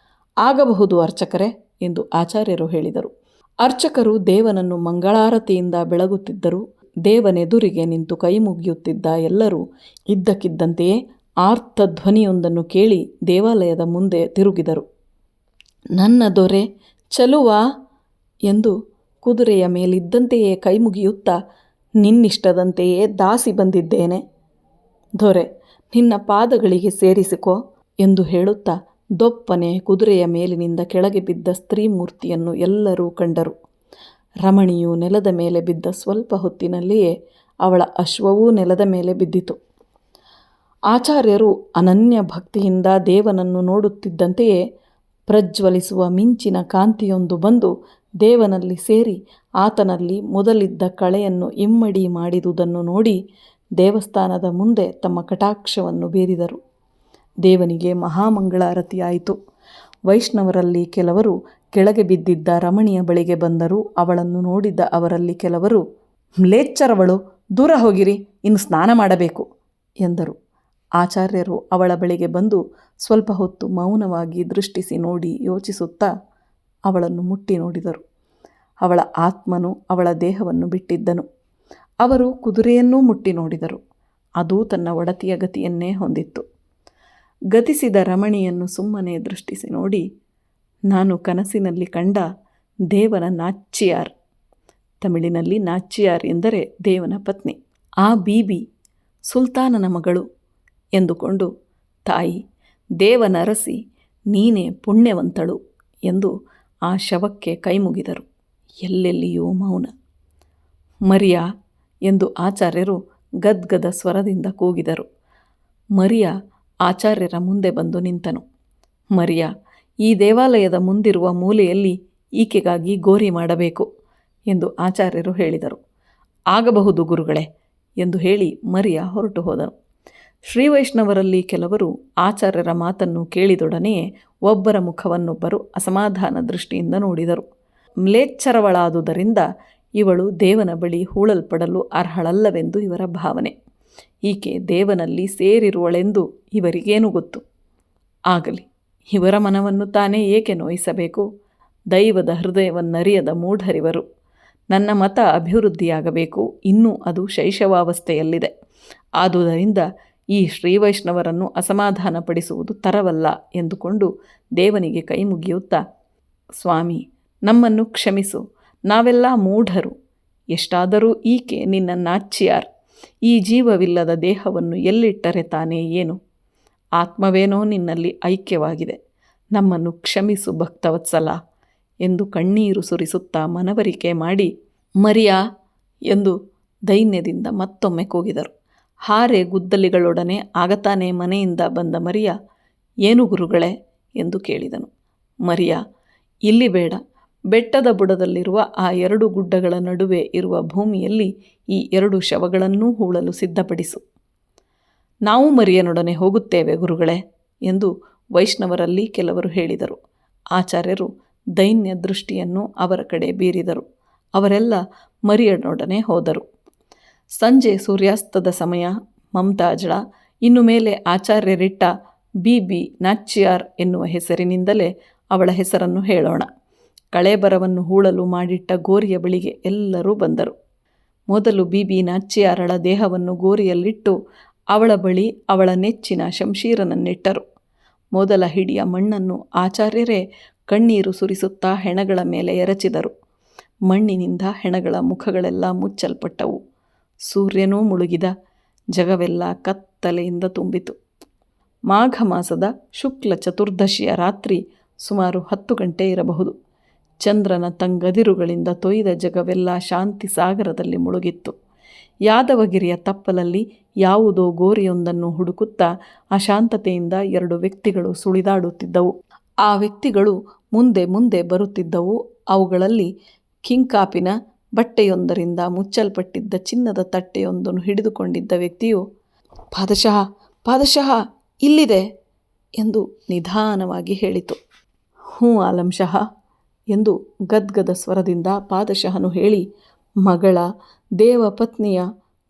Speaker 1: ಆಗಬಹುದು ಅರ್ಚಕರೇ ಎಂದು ಆಚಾರ್ಯರು ಹೇಳಿದರು. ಅರ್ಚಕರು ದೇವನನ್ನು ಮಂಗಳಾರತಿಯಿಂದ ಬೆಳಗುತ್ತಿದ್ದರು. ದೇವನೆದುರಿಗೆ ನಿಂತು ಕೈ ಮುಗಿಯುತ್ತಿದ್ದ ಎಲ್ಲರೂ ಇದ್ದಕ್ಕಿದ್ದಂತೆಯೇ ಆರ್ತಧ್ವನಿಯೊಂದನ್ನು ಕೇಳಿ ದೇವಾಲಯದ ಮುಂದೆ ತಿರುಗಿದರು. ನನ್ನ ದೊರೆ ಚಲುವಾ ಎಂದು ಕುದುರೆಯ ಮೇಲಿದ್ದಂತೆಯೇ ಕೈಮುಗಿಯುತ್ತಾ, ನಿನ್ನಿಷ್ಟದಂತೆಯೇ ದಾಸಿ ಬಂದಿದ್ದೇನೆ. ದೊರೆ, ನಿನ್ನ ಪಾದಗಳಿಗೆ ಸೇರಿಸಿಕೋ ಎಂದು ಹೇಳುತ್ತಾ ದೊಪ್ಪನೆ ಕುದುರೆಯ ಮೇಲಿನಿಂದ ಕೆಳಗೆ ಬಿದ್ದ ಸ್ತ್ರೀಮೂರ್ತಿಯನ್ನು ಎಲ್ಲರೂ ಕಂಡರು. ರಮಣಿಯು ನೆಲದ ಮೇಲೆ ಬಿದ್ದ ಸ್ವಲ್ಪ ಹೊತ್ತಿನಲ್ಲಿಯೇ ಅವಳ ಅಶ್ವವೂ ನೆಲದ ಮೇಲೆ ಬಿದ್ದಿತು. ಆಚಾರ್ಯರು ಅನನ್ಯ ಭಕ್ತಿಯಿಂದ ದೇವನನ್ನು ನೋಡುತ್ತಿದ್ದಂತೆಯೇ ಪ್ರಜ್ವಲಿಸುವ ಮಿಂಚಿನ ಕಾಂತಿಯೊಂದು ಬಂದು ದೇವನಲ್ಲಿ ಸೇರಿ ಆತನಲ್ಲಿ ಮೊದಲಿದ್ದ ಕಳೆಯನ್ನು ಇಮ್ಮಡಿ ಮಾಡಿದುದನ್ನು ನೋಡಿ ದೇವಸ್ಥಾನದ ಮುಂದೆ ತಮ್ಮ ಕಟಾಕ್ಷವನ್ನು ಬೀರಿದರು. ದೇವನಿಗೆ ಮಹಾಮಂಗಳಾರತಿಯಾಯಿತು. ವೈಷ್ಣವರಲ್ಲಿ ಕೆಲವರು ಕೆಳಗೆ ಬಿದ್ದಿದ್ದ ರಮಣಿಯ ಬಳಿಗೆ ಬಂದರು. ಅವಳನ್ನು ನೋಡಿದ್ದ ಅವರಲ್ಲಿ ಕೆಲವರು, ಮ್ಲೇಚ್ಛರವಳು, ದೂರ ಹೋಗಿರಿ, ಇನ್ನು ಸ್ನಾನ ಮಾಡಬೇಕು ಎಂದರು. ಆಚಾರ್ಯರು ಅವಳ ಬಳಿಗೆ ಬಂದು ಸ್ವಲ್ಪ ಹೊತ್ತು ಮೌನವಾಗಿ ದೃಷ್ಟಿಸಿ ನೋಡಿ ಯೋಚಿಸುತ್ತಾ ಅವಳನ್ನು ಮುಟ್ಟಿ ನೋಡಿದರು. ಅವಳ ಆತ್ಮನು ಅವಳ ದೇಹವನ್ನು ಬಿಟ್ಟಿದ್ದನು. ಅವರು ಕುದುರೆಯನ್ನೂ ಮುಟ್ಟಿ ನೋಡಿದರು. ಅದು ತನ್ನ ಒಡತಿಯ ಗತಿಯನ್ನೇ ಹೊಂದಿತ್ತು. ಗತಿಸಿದ ರಮಣಿಯನ್ನು ಸುಮ್ಮನೆ ದೃಷ್ಟಿಸಿ ನೋಡಿ, ನಾನು ಕನಸಿನಲ್ಲಿ ಕಂಡ ದೇವನ ನಾಚ್ಚಿಯಾರ್, ತಮಿಳಿನಲ್ಲಿ ನಾಚ್ಚಿಯಾರ್ ಎಂದರೆ ದೇವನ ಪತ್ನಿ, ಆ ಬೀಬಿ ಸುಲ್ತಾನನ ಮಗಳು ಎಂದುಕೊಂಡು, ತಾಯಿ ದೇವನರಸಿ ನೀನೇ ಪುಣ್ಯವಂತಳು ಎಂದು ಆ ಶವಕ್ಕೆ ಕೈಮುಗಿದರು. ಎಲ್ಲೆಲ್ಲಿಯೂ ಮೌನ. ಮರಿಯಾ ಎಂದು ಆಚಾರ್ಯರು ಗದ್ಗದ ಸ್ವರದಿಂದ ಕೂಗಿದರು. ಮರಿಯ ಆಚಾರ್ಯರ ಮುಂದೆ ಬಂದು ನಿಂತನು. ಮರಿಯ, ಈ ದೇವಾಲಯದ ಮುಂದಿರುವ ಮೂಲೆಯಲ್ಲಿ ಈಕೆಗಾಗಿ ಗೋರಿ ಮಾಡಬೇಕು ಎಂದು ಆಚಾರ್ಯರು ಹೇಳಿದರು. ಆಗಬಹುದು ಗುರುಗಳೇ ಎಂದು ಹೇಳಿ ಮರಿಯ ಹೊರಟು ಹೋದನು. ಶ್ರೀವೈಷ್ಣವರಲ್ಲಿ ಕೆಲವರು ಆಚಾರ್ಯರ ಮಾತನ್ನು ಕೇಳಿದೊಡನೆಯೇ ಒಬ್ಬರ ಮುಖವನ್ನೊಬ್ಬರು ಅಸಮಾಧಾನ ದೃಷ್ಟಿಯಿಂದ ನೋಡಿದರು. ಮ್ಲೇಚ್ಛರವಳಾದುದರಿಂದ ಇವಳು ದೇವನ ಬಳಿ ಹೂಳಲ್ಪಡಲು ಅರ್ಹಳಲ್ಲವೆಂದು ಇವರ ಭಾವನೆ. ಈಕೆ ದೇವನಲ್ಲಿ ಸೇರಿರುವಳೆಂದು ಇವರಿಗೇನು ಗೊತ್ತು? ಆಗಲಿ, ಇವರ ಮನವನ್ನು ತಾನೇ ಏಕೆ ನೋಯಿಸಬೇಕು? ದೈವದ ಹೃದಯವನ್ನರಿಯದ ಮೂಢರಿವರು. ನನ್ನ ಮತ ಅಭಿವೃದ್ಧಿಯಾಗಬೇಕು, ಇನ್ನೂ ಅದು ಶೈಶವಾವಸ್ಥೆಯಲ್ಲಿದೆ. ಆದುದರಿಂದ ಈ ಶ್ರೀವೈಷ್ಣವರನ್ನು ಅಸಮಾಧಾನಪಡಿಸುವುದು ತರವಲ್ಲ ಎಂದುಕೊಂಡು ದೇವನಿಗೆ ಕೈ ಮುಗಿಯುತ್ತಾ, ಸ್ವಾಮಿ, ನಮ್ಮನ್ನು ಕ್ಷಮಿಸು, ನಾವೆಲ್ಲ ಮೂಢರು. ಎಷ್ಟಾದರೂ ಈಕೆ ನಿನ್ನ ನಾಚ್ಯಾರ್. ಈ ಜೀವವಿಲ್ಲದ ದೇಹವನ್ನು ಎಲ್ಲಿಟ್ಟರೆ ತಾನೇ ಏನು? ಆತ್ಮವೇನೋ ನಿನ್ನಲ್ಲಿ ಐಕ್ಯವಾಗಿದೆ. ನಮ್ಮನ್ನು ಕ್ಷಮಿಸು ಭಕ್ತವತ್ಸಲ ಎಂದು ಕಣ್ಣೀರು ಸುರಿಸುತ್ತಾ ಮನವರಿಕೆ ಮಾಡಿ, ಮರಿಯಾ ಎಂದು ದೈನ್ಯದಿಂದ ಮತ್ತೊಮ್ಮೆ ಕೂಗಿದರು. ಹಾರೆ ಗುದ್ದಲಿಗಳೊಡನೆ ಆಗತಾನೆ ಮನೆಯಿಂದ ಬಂದ ಮರಿಯ, ಏನು ಗುರುಗಳೇ ಎಂದು ಕೇಳಿದನು. ಮರಿಯ, ಇಲ್ಲಿ ಬೇಡ, ಬೆಟ್ಟದ ಬುಡದಲ್ಲಿರುವ ಆ 2 ಗುಡ್ಡಗಳ ನಡುವೆ ಇರುವ ಭೂಮಿಯಲ್ಲಿ ಈ 2 ಶವಗಳನ್ನೂ ಹೂಳಲು ಸಿದ್ಧಪಡಿಸು. ನಾವು ಮರಿಯನೊಡನೆ ಹೋಗುತ್ತೇವೆ ಗುರುಗಳೇ ಎಂದು ವೈಷ್ಣವರಲ್ಲಿ ಕೆಲವರು ಹೇಳಿದರು. ಆಚಾರ್ಯರು ದೈನ್ಯ ದೃಷ್ಟಿಯನ್ನು ಅವರ ಕಡೆ ಬೀರಿದರು. ಅವರೆಲ್ಲ ಮರಿಯನೊಡನೆ ಹೋದರು. ಸಂಜೆ ಸೂರ್ಯಾಸ್ತದ ಸಮಯ. ಮಮತಾಜಳ ಇನ್ನು ಮೇಲೆ ಆಚಾರ್ಯರಿಟ್ಟ ಬಿ ನಾಚ್ಯಾರ್ ಎನ್ನುವ ಹೆಸರಿನಿಂದಲೇ ಅವಳ ಹೆಸರನ್ನು ಹೇಳೋಣ. ಕಳೇಬರವನ್ನು ಹೂಳಲು ಮಾಡಿಟ್ಟ ಗೋರಿಯ ಬಳಿಗೆ ಎಲ್ಲರೂ ಬಂದರು. ಮೊದಲು ಬಿ ನಾಚ್ಯಾರಳ ದೇಹವನ್ನು ಗೋರಿಯಲ್ಲಿಟ್ಟು ಅವಳ ಬಳಿ ಅವಳ ನೆಚ್ಚಿನ ಶಂಶೀರನನ್ನಿಟ್ಟರು. ಮೊದಲ ಹಿಡಿಯ ಮಣ್ಣನ್ನು ಆಚಾರ್ಯರೇ ಕಣ್ಣೀರು ಸುರಿಸುತ್ತಾ ಹೆಣಗಳ ಮೇಲೆ ಎರಚಿದರು. ಮಣ್ಣಿನಿಂದ ಹೆಣಗಳ ಮುಖಗಳೆಲ್ಲ ಮುಚ್ಚಲ್ಪಟ್ಟವು. ಸೂರ್ಯನೂ ಮುಳುಗಿದ. ಜಗವೆಲ್ಲ ಕತ್ತಲೆಯಿಂದ ತುಂಬಿತು. ಮಾಘ ಮಾಸದ ಶುಕ್ಲ ಚತುರ್ದಶಿಯ ರಾತ್ರಿ ಸುಮಾರು 10 ಗಂಟೆ ಇರಬಹುದು. ಚಂದ್ರನ ತಂಗದಿರುಗಳಿಂದ ತೊಯ್ದ ಜಗವೆಲ್ಲ ಶಾಂತಿ ಸಾಗರದಲ್ಲಿ ಮುಳುಗಿತ್ತು. ಯಾದವಗಿರಿಯ ತಪ್ಪಲಲ್ಲಿ ಯಾವುದೋ ಗೋರಿಯೊಂದನ್ನು ಹುಡುಕುತ್ತಾ ಅಶಾಂತತೆಯಿಂದ 2 ವ್ಯಕ್ತಿಗಳು ಸುಳಿದಾಡುತ್ತಿದ್ದವು. ಆ ವ್ಯಕ್ತಿಗಳು ಮುಂದೆ ಮುಂದೆ ಬರುತ್ತಿದ್ದವು. ಅವುಗಳಲ್ಲಿ ಕಿಂಕಾಪಿನ ಬಟ್ಟೆಯೊಂದರಿಂದ ಮುಚ್ಚಲ್ಪಟ್ಟಿದ್ದ ಚಿನ್ನದ ತಟ್ಟೆಯೊಂದನ್ನು ಹಿಡಿದುಕೊಂಡಿದ್ದ ವ್ಯಕ್ತಿಯು, ಪಾದಶಃ, ಪಾದಶಃ, ಇಲ್ಲಿದೆ ಎಂದು ನಿಧಾನವಾಗಿ ಹೇಳಿತು. ಹ್ಞೂ ಆಲಂಶಃ ಎಂದು ಗದ್ಗದ ಸ್ವರದಿಂದ ಪಾದಶಃನು ಹೇಳಿ ಮಗಳ ದೇವಪತ್ನಿಯ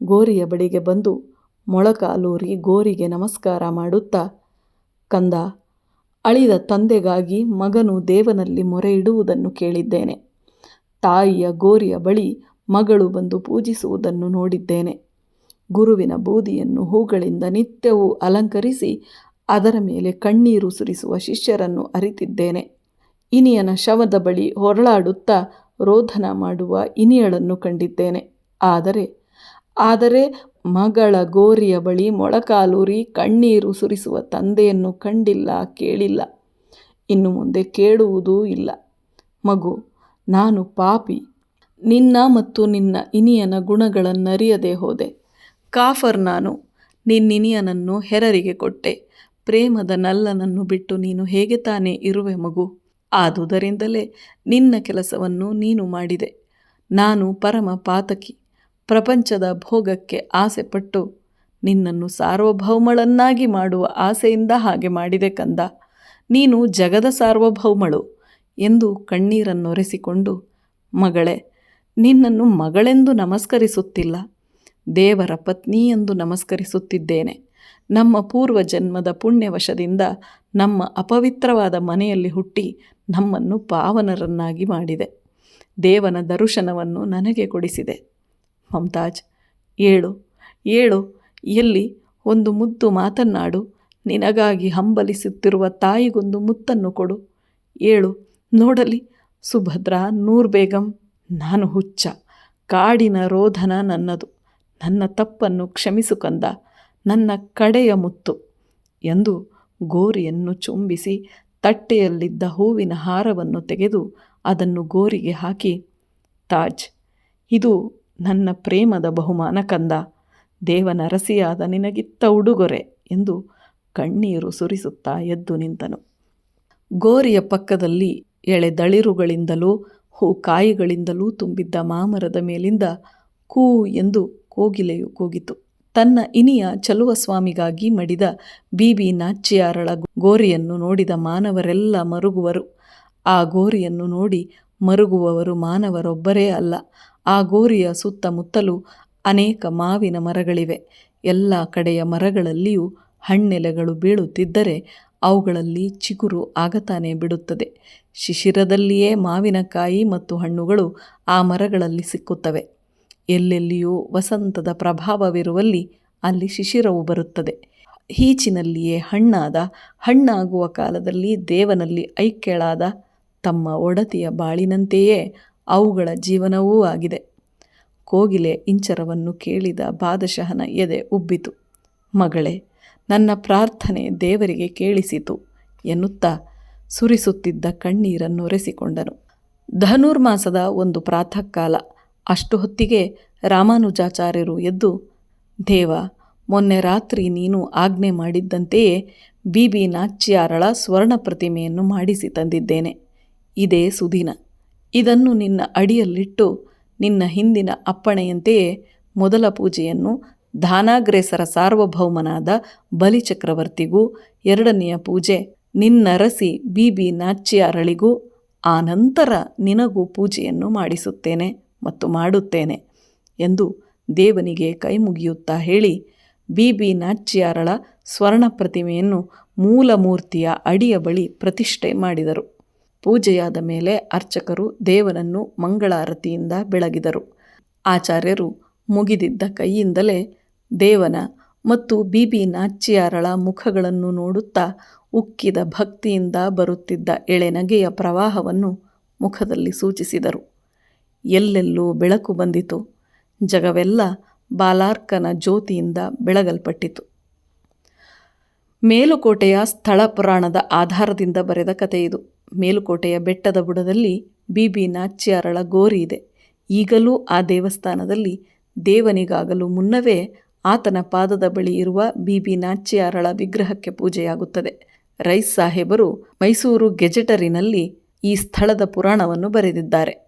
Speaker 1: ಗೋರಿಯ ಬಳಿಗೆ ಬಂದು ಮೊಳಕಾಲೂರಿ ಗೋರಿಗೆ ನಮಸ್ಕಾರ ಮಾಡುತ್ತಾ, ಕಂದ, ಅಳಿದ ತಂದೆಗಾಗಿ ಮಗನು ದೇವನಲ್ಲಿ ಮೊರೆ ಇಡುವುದನ್ನು ಕೇಳಿದ್ದೇನೆ. ತಾಯಿಯ ಗೋರಿಯ ಬಳಿ ಮಗಳು ಬಂದು ಪೂಜಿಸುವುದನ್ನು ನೋಡಿದ್ದೇನೆ. ಗುರುವಿನ ಬೂದಿಯನ್ನು ಹೂಗಳಿಂದ ನಿತ್ಯವೂ ಅಲಂಕರಿಸಿ ಅದರ ಮೇಲೆ ಕಣ್ಣೀರು ಸುರಿಸುವ ಶಿಷ್ಯರನ್ನು ಅರಿತಿದ್ದೇನೆ. ಇನಿಯನ ಶವದ ಬಳಿ ಹೊರಳಾಡುತ್ತಾ ರೋಧನ ಮಾಡುವ ಇನಿಯಳನ್ನು ಕಂಡಿದ್ದೇನೆ. ಆದರೆ ಮಗಳ ಗೋರಿಯ ಬಳಿ ಮೊಳಕಾಲೂರಿ ಕಣ್ಣೀರು ಸುರಿಸುವ ತಂದೆಯನ್ನು ಕಂಡಿಲ್ಲ, ಕೇಳಿಲ್ಲ. ಇನ್ನು ಮುಂದೆ ಕೇಳುವುದೂ ಇಲ್ಲ. ಮಗು, ನಾನು ಪಾಪಿ. ನಿನ್ನ ಮತ್ತು ನಿನ್ನ ಇನಿಯನ ಗುಣಗಳನ್ನರಿಯದೆ ಹೋದೆ. ಕಾಫರ್ ನಾನು. ನಿನ್ನಿನಿಯನನ್ನು ಹೆರರಿಗೆ ಕೊಟ್ಟೆ. ಪ್ರೇಮದ ನಲ್ಲನನ್ನು ಬಿಟ್ಟು ನೀನು ಹೇಗೆ ತಾನೇ ಇರುವೆ ಮಗು? ಆದುದರಿಂದಲೇ ನಿನ್ನ ಕೆಲಸವನ್ನು ನೀನು ಮಾಡಿದೆ. ನಾನು ಪರಮ ಪಾತಕಿ. ಪ್ರಪಂಚದ ಭೋಗಕ್ಕೆ ಆಸೆಪಟ್ಟು ನಿನ್ನನ್ನು ಸಾರ್ವಭೌಮಳನ್ನಾಗಿ ಮಾಡುವ ಆಸೆಯಿಂದ ಹಾಗೆ ಮಾಡಿದೆ ಕಂದ. ನೀನು ಜಗದ ಸಾರ್ವಭೌಮಳು ಎಂದು ಕಣ್ಣೀರನ್ನೊರೆಸಿಕೊಂಡು, ಮಗಳೇ, ನಿನ್ನನ್ನು ಮಗಳೆಂದು ನಮಸ್ಕರಿಸುತ್ತಿಲ್ಲ, ದೇವರ ಪತ್ನಿ ಎಂದು ನಮಸ್ಕರಿಸುತ್ತಿದ್ದೇನೆ. ನಮ್ಮ ಪೂರ್ವ ಜನ್ಮದ ಪುಣ್ಯವಶದಿಂದ ನಮ್ಮ ಅಪವಿತ್ರವಾದ ಮನೆಯಲ್ಲಿ ಹುಟ್ಟಿ ನಮ್ಮನ್ನು ಪಾವನರನ್ನಾಗಿ ಮಾಡಿದೆ. ದೇವನ ದರ್ಶನವನ್ನು ನನಗೆ ಕೊಡಿಸಿದೆ. ಮಮತಾಜ್, ಏಳು ಏಳು, ಎಲ್ಲಿ ಒಂದು ಮುದ್ದು ಮಾತನ್ನಾಡು. ನಿನಗಾಗಿ ಹಂಬಲಿಸುತ್ತಿರುವ ತಾಯಿಗೊಂದು ಮುತ್ತನ್ನು ಕೊಡು. ಏಳು, ನೋಡಲಿ. ಸುಭದ್ರಾ, ನೂರ್ ಬೇಗಂ. ನಾನು ಹುಚ್ಚ. ಕಾಡಿನ ರೋಧನ ನನ್ನದು. ನನ್ನ ತಪ್ಪನ್ನು ಕ್ಷಮಿಸು ಕಂದ. ನನ್ನ ಕಡೆಯ ಮುತ್ತು ಎಂದು ಗೋರಿಯನ್ನು ಚುಂಬಿಸಿ ತಟ್ಟೆಯಲ್ಲಿದ್ದ ಹೂವಿನ ಹಾರವನ್ನು ತೆಗೆದು ಅದನ್ನು ಗೋರಿಗೆ ಹಾಕಿ, ತಾಜ್, ಇದು ನನ್ನ ಪ್ರೇಮದ ಬಹುಮಾನ ಕಂದ. ದೇವನರಸಿಯಾದ ನಿನಗಿತ್ತ ಉಡುಗೊರೆ ಎಂದು ಕಣ್ಣೀರು ಸುರಿಸುತ್ತಾ ಎದ್ದು ನಿಂತನು. ಗೋರಿಯ ಪಕ್ಕದಲ್ಲಿ ಎಳೆದಳಿರುಗಳಿಂದಲೂ ಹೂಕಾಯಿಗಳಿಂದಲೂ ತುಂಬಿದ್ದ ಮಾಮರದ ಮೇಲಿಂದ ಕೂ ಎಂದು ಕೋಗಿಲೆಯು ಕೂಗಿತು. ತನ್ನ ಇನಿಯ ಚಲುವಸ್ವಾಮಿಗಾಗಿ ಮಡಿದ ಬೀಬಿ ನಾಚ್ಯಾರಳ ಗೋರಿಯನ್ನು ನೋಡಿದ ಮಾನವರೆಲ್ಲ ಮರುಗುವರು. ಆ ಗೋರಿಯನ್ನು ನೋಡಿ ಮರುಗುವವರು ಮಾನವರೊಬ್ಬರೇ ಅಲ್ಲ. ಆ ಗೋರಿಯ ಸುತ್ತಮುತ್ತಲೂ ಅನೇಕ ಮಾವಿನ ಮರಗಳಿವೆ. ಎಲ್ಲ ಕಡೆಯ ಮರಗಳಲ್ಲಿಯೂ ಹಣ್ಣೆಲೆಗಳು ಬೀಳುತ್ತಿದ್ದರೆ ಅವುಗಳಲ್ಲಿ ಚಿಗುರು ಆಗತಾನೆ ಬಿಡುತ್ತದೆ. ಶಿಶಿರದಲ್ಲಿಯೇ ಮಾವಿನಕಾಯಿ ಮತ್ತು ಹಣ್ಣುಗಳು ಆ ಮರಗಳಲ್ಲಿ ಸಿಕ್ಕುತ್ತವೆ. ಎಲ್ಲೆಲ್ಲಿಯೂ ವಸಂತದ ಪ್ರಭಾವವಿರುವಲ್ಲಿ ಅಲ್ಲಿ ಶಿಶಿರವು ಬರುತ್ತದೆ. ಹೀಚಿನಲ್ಲಿಯೇ ಹಣ್ಣಾಗುವ ಕಾಲದಲ್ಲಿ ದೇವನಲ್ಲಿ ಐಕ್ಯಳಾದ ತಮ್ಮ ಒಡತಿಯ ಬಾಳಿನಂತೆಯೇ ಅವುಗಳ ಜೀವನವೂ ಆಗಿದೆ. ಕೋಗಿಲೆ ಇಂಚರವನ್ನು ಕೇಳಿದ ಬಾದಶಹನ ಎದೆ ಉಬ್ಬಿತು. ಮಗಳೇ, ನನ್ನ ಪ್ರಾರ್ಥನೆ ದೇವರಿಗೆ ಕೇಳಿಸಿತು ಎನ್ನುತ್ತಾ ಸುರಿಸುತ್ತಿದ್ದ ಕಣ್ಣೀರನ್ನು ಒರೆಸಿಕೊಂಡನು. ಧನುರ್ಮಾಸದ ಒಂದು ಪ್ರಾತಃ ಕಾಲ. ಅಷ್ಟು ಹೊತ್ತಿಗೆ ರಾಮಾನುಜಾಚಾರ್ಯರು ಎದ್ದು, ದೇವ, ಮೊನ್ನೆ ರಾತ್ರಿ ನೀನು ಆಜ್ಞೆ ಮಾಡಿದ್ದಂತೆಯೇ ಬೀಬಿ ನಾಚ್ಯಾರಳ ಸ್ವರ್ಣ ಪ್ರತಿಮೆಯನ್ನು ಮಾಡಿಸಿ ತಂದಿದ್ದೇನೆ. ಇದೇ ಸುದಿನ. ಇದನ್ನು ನಿನ್ನ ಅಡಿಯಲ್ಲಿಟ್ಟು ನಿನ್ನ ಹಿಂದಿನ ಅಪ್ಪಣೆಯಂತೆಯೇ ಮೊದಲ ಪೂಜೆಯನ್ನು ದಾನಾಗ್ರೇಸರ ಸಾರ್ವಭೌಮನಾದ ಬಲಿಚಕ್ರವರ್ತಿಗೂ, ಎರಡನೆಯ ಪೂಜೆ ನಿನ್ನರಸಿ ಬೀಬಿ ನಾಚ್ಯಾರಳಿಗೂ, ಆ ನಂತರ ನಿನಗೂ ಪೂಜೆಯನ್ನು ಮಾಡಿಸುತ್ತೇನೆ ಮತ್ತು ಮಾಡುತ್ತೇನೆ ಎಂದು ದೇವನಿಗೆ ಕೈಮುಗಿಯುತ್ತಾ ಹೇಳಿ ಬೀಬಿ ನಾಚ್ಯಾರಳ ಸ್ವರ್ಣ ಪ್ರತಿಮೆಯನ್ನು ಮೂಲಮೂರ್ತಿಯ ಅಡಿಯ ಬಳಿ ಪ್ರತಿಷ್ಠೆ ಮಾಡಿದರು. ಪೂಜೆಯಾದ ಮೇಲೆ ಅರ್ಚಕರು ದೇವನನ್ನು ಮಂಗಳಾರತಿಯಿಂದ ಬೆಳಗಿದರು. ಆಚಾರ್ಯರು ಮುಗಿದಿದ್ದ ಕೈಯಿಂದಲೇ ದೇವನ ಮತ್ತು ಬೀಬಿ ನಾಚ್ಯಾರಳ ಮುಖಗಳನ್ನು ನೋಡುತ್ತಾ ಉಕ್ಕಿದ ಭಕ್ತಿಯಿಂದ ಬರುತ್ತಿದ್ದ ಎಳೆನಗೆಯ ಪ್ರವಾಹವನ್ನು ಮುಖದಲ್ಲಿ ಸೂಚಿಸಿದರು. ಎಲ್ಲೆಲ್ಲೂ ಬೆಳಕು ಬಂದಿತು. ಜಗವೆಲ್ಲ ಬಾಲಾರ್ಕನ ಜ್ಯೋತಿಯಿಂದ ಬೆಳಗಲ್ಪಟ್ಟಿತು. ಮೇಲುಕೋಟೆಯ ಸ್ಥಳ ಪುರಾಣದ ಆಧಾರದಿಂದ ಬರೆದ ಕಥೆಯಿದು. ಮೇಲುಕೋಟೆಯ ಬೆಟ್ಟದ ಬುಡದಲ್ಲಿ ಬೀಬಿ ನಾಚ್ಯಾರಳ ಗೋರಿ ಇದೆ. ಈಗಲೂ ಆ ದೇವಸ್ಥಾನದಲ್ಲಿ ದೇವನಿಗಾಗಲು ಮುನ್ನವೇ ಆತನ ಪಾದದ ಬಳಿ ಇರುವ ಬೀಬಿ ನಾಚ್ಯಾರಳ ವಿಗ್ರಹಕ್ಕೆ ಪೂಜೆಯಾಗುತ್ತದೆ. ರೈಸ್ ಸಾಹೇಬರು ಮೈಸೂರು ಗೆಜೆಟರಿನಲ್ಲಿ ಈ ಸ್ಥಳದ ಪುರಾಣವನ್ನು ಬರೆದಿದ್ದಾರೆ.